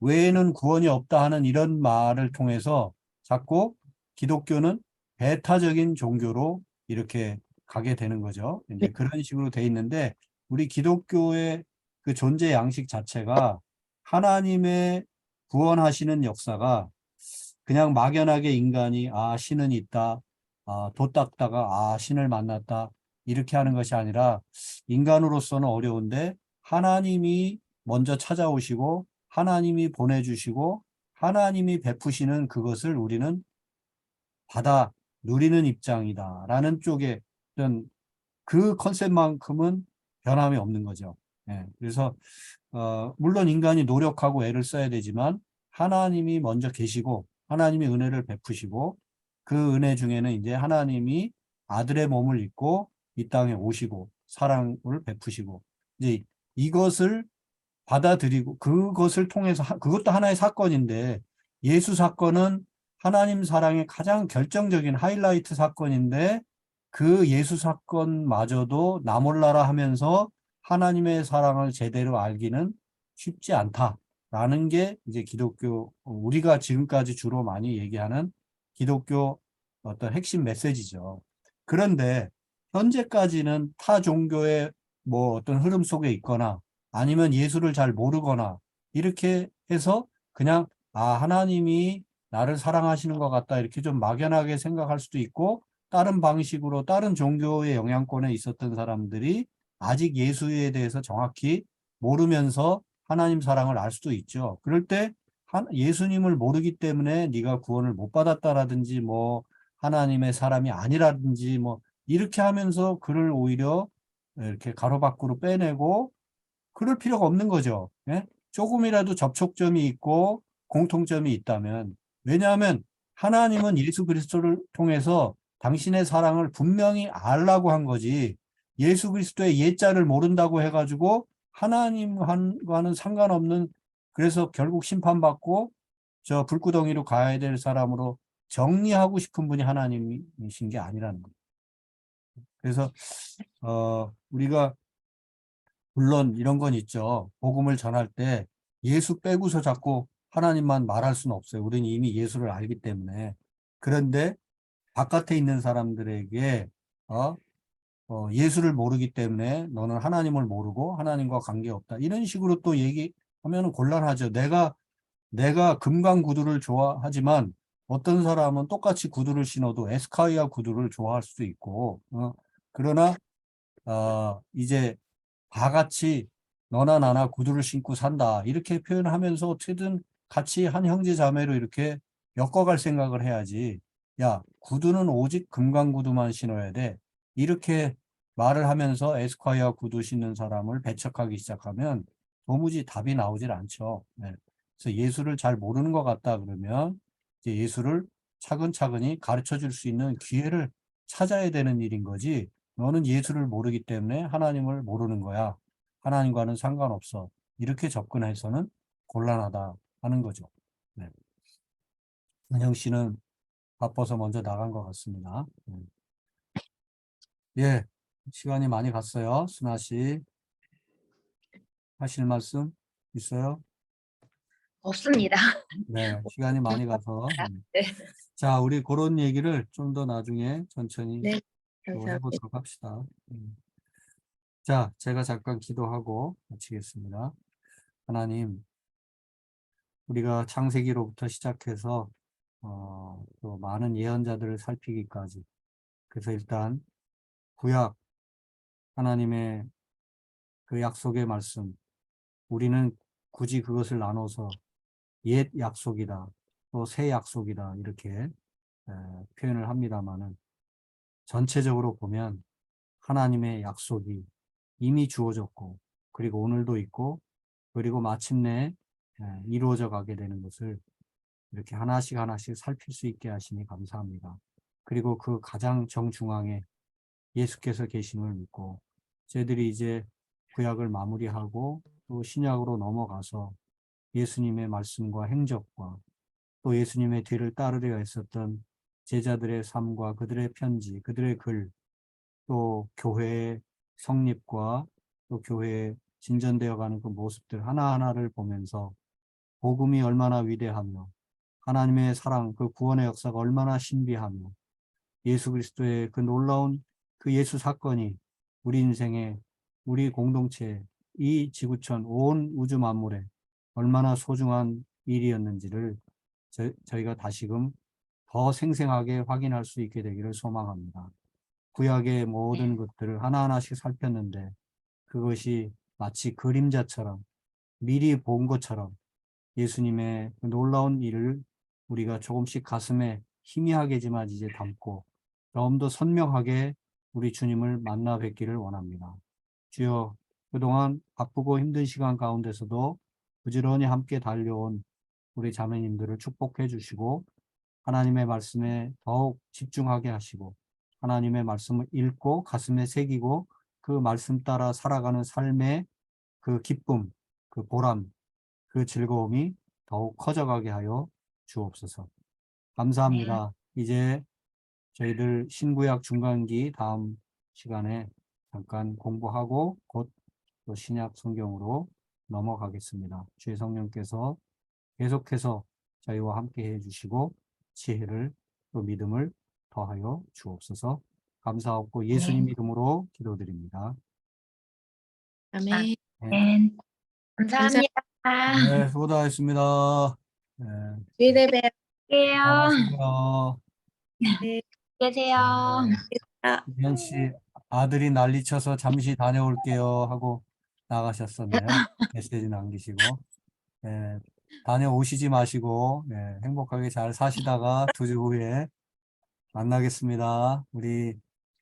외에는 구원이 없다 하는 이런 말을 통해서 자꾸 기독교는 배타적인 종교로 이렇게 가게 되는 거죠. 이제 그런 식으로 돼 있는데 우리 기독교의 그 존재 양식 자체가 하나님의 구원하시는 역사가 그냥 막연하게 인간이 신은 있다, 돛 닦다가 신을 만났다 이렇게 하는 것이 아니라 인간으로서는 어려운데 하나님이 먼저 찾아오시고 하나님이 보내주시고 하나님이 베푸시는 그것을 우리는 받아 누리는 입장이다라는 쪽에 어떤 그 컨셉만큼은 변함이 없는 거죠. 그래서 물론 인간이 노력하고 애를 써야 되지만 하나님이 먼저 계시고 하나님이 은혜를 베푸시고 그 은혜 중에는 이제 하나님이 아들의 몸을 입고 이 땅에 오시고 사랑을 베푸시고 이제 이것을 받아들이고 그것을 통해서 그것도 하나의 사건인데 예수 사건은 하나님 사랑의 가장 결정적인 하이라이트 사건인데 그 예수 사건마저도 나 몰라라 하면서 하나님의 사랑을 제대로 알기는 쉽지 않다라는 게 이제 기독교 우리가 지금까지 주로 많이 얘기하는 기독교 어떤 핵심 메시지죠. 그런데 현재까지는 타 종교의 뭐 어떤 흐름 속에 있거나 아니면 예수를 잘 모르거나 이렇게 해서 그냥 하나님이 나를 사랑하시는 것 같다 이렇게 좀 막연하게 생각할 수도 있고 다른 방식으로 다른 종교의 영향권에 있었던 사람들이 아직 예수에 대해서 정확히 모르면서 하나님 사랑을 알 수도 있죠. 그럴 때 예수님을 모르기 때문에 네가 구원을 못 받았다라든지 뭐 하나님의 사람이 아니라든지 뭐 이렇게 하면서 그를 오히려 이렇게 가로밖으로 빼내고 그럴 필요가 없는 거죠. 예? 조금이라도 접촉점이 있고 공통점이 있다면. 왜냐하면 하나님은 예수 그리스도를 통해서 당신의 사랑을 분명히 알라고 한 거지, 예수 그리스도의 예자를 모른다고 해가지고 하나님과는 상관없는, 그래서 결국 심판받고 저 불구덩이로 가야 될 사람으로 정리하고 싶은 분이 하나님이신 게 아니라는 거예요. 그래서 우리가 물론 이런 건 있죠. 복음을 전할 때 예수 빼고서 자꾸 하나님만 말할 수는 없어요. 우리는 이미 예수를 알기 때문에. 그런데 바깥에 있는 사람들에게 예수를 모르기 때문에 너는 하나님을 모르고 하나님과 관계없다, 이런 식으로 또 얘기하면 곤란하죠. 내가 금강 구두를 좋아하지만 어떤 사람은 똑같이 구두를 신어도 에스카이아 구두를 좋아할 수도 있고, 그러나 이제 다 같이 너나 나나 구두를 신고 산다, 이렇게 표현하면서 어떻게든 같이 한 형제 자매로 이렇게 엮어갈 생각을 해야지, 야, 구두는 오직 금강 구두만 신어야 돼, 이렇게 말을 하면서 에스콰이어 구두 신는 사람을 배척하기 시작하면 도무지 답이 나오질 않죠. 네. 그래서 예수를 잘 모르는 것 같다 그러면 이제 예수를 차근차근히 가르쳐 줄 수 있는 기회를 찾아야 되는 일인 거지, 너는 예수를 모르기 때문에 하나님을 모르는 거야, 하나님과는 상관없어, 이렇게 접근해서는 곤란하다 하는 거죠. 네. 은영 씨는 바빠서 먼저 나간 것 같습니다. 예, 시간이 많이 갔어요. 순아 씨, 하실 말씀 있어요? 없습니다. 네, 시간이 많이 가서. 네. 자, 우리 그런 얘기를 좀 더 나중에 천천히 네, 또 감사합니다. 해보도록 합시다. 자, 제가 잠깐 기도하고 마치겠습니다. 하나님, 우리가 창세기로부터 시작해서 또 많은 예언자들을 살피기까지, 그래서 일단 구약 하나님의 그 약속의 말씀, 우리는 굳이 그것을 나눠서 옛 약속이다, 또 새 약속이다, 이렇게 표현을 합니다만은, 전체적으로 보면 하나님의 약속이 이미 주어졌고, 그리고 오늘도 있고, 그리고 마침내 이루어져 가게 되는 것을 이렇게 하나씩 하나씩 살필 수 있게 하시니 감사합니다. 그리고 그 가장 정중앙에 예수께서 계심을 믿고, 저희들이 이제 구약을 마무리하고 또 신약으로 넘어가서 예수님의 말씀과 행적과 또 예수님의 뒤를 따르려 했었던 제자들의 삶과 그들의 편지, 그들의 글, 또 교회의 성립과 또 교회에 진전되어가는 그 모습들 하나하나를 보면서 복음이 얼마나 위대하며 하나님의 사랑, 그 구원의 역사가 얼마나 신비하며 예수 그리스도의 그 놀라운 그 예수 사건이 우리 인생에, 우리 공동체, 이 지구촌 온 우주 만물에 얼마나 소중한 일이었는지를 저희가 다시금 더 생생하게 확인할 수 있게 되기를 소망합니다. 구약의 모든 것들을 하나하나씩 살폈는데 그것이 마치 그림자처럼 미리 본 것처럼 예수님의 그 놀라운 일을 우리가 조금씩 가슴에 희미하게지만 이제 담고 좀 더 선명하게 우리 주님을 만나 뵙기를 원합니다. 주여, 그동안 바쁘고 힘든 시간 가운데서도 부지런히 함께 달려온 우리 자매님들을 축복해 주시고 하나님의 말씀에 더욱 집중하게 하시고 하나님의 말씀을 읽고 가슴에 새기고 그 말씀 따라 살아가는 삶의 그 기쁨, 그 보람, 그 즐거움이 더욱 커져가게 하여 주옵소서. 감사합니다. 이제 저희들 신구약 중간기 다음 시간에 잠깐 공부하고 곧 또 신약 성경으로 넘어가겠습니다. 주의 성령께서 계속해서 저희와 함께 해주시고 지혜를 또 믿음을 더하여 주옵소서. 감사하고 예수님 이름으로 기도드립니다. 아멘. 네. 감사합니다. 네, 수고 다하셨습니다. 네, 주일 예배 할게요. 안녕하세요. 계세요. 이현 씨, 아들이 난리쳐서 잠시 다녀올게요 하고 나가셨었네요. 메시지 남기시고. 네, 다녀오시지 마시고, 네, 행복하게 잘 사시다가 2주 후에 만나겠습니다. 우리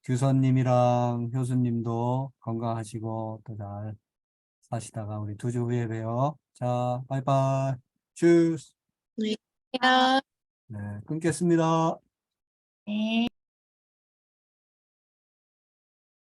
규선님이랑 효수님도 건강하시고 또 잘 사시다가 우리 2주 후에 봬요. 자, 바이바이. 츄스. 야. 네, 끊겠습니다. 네.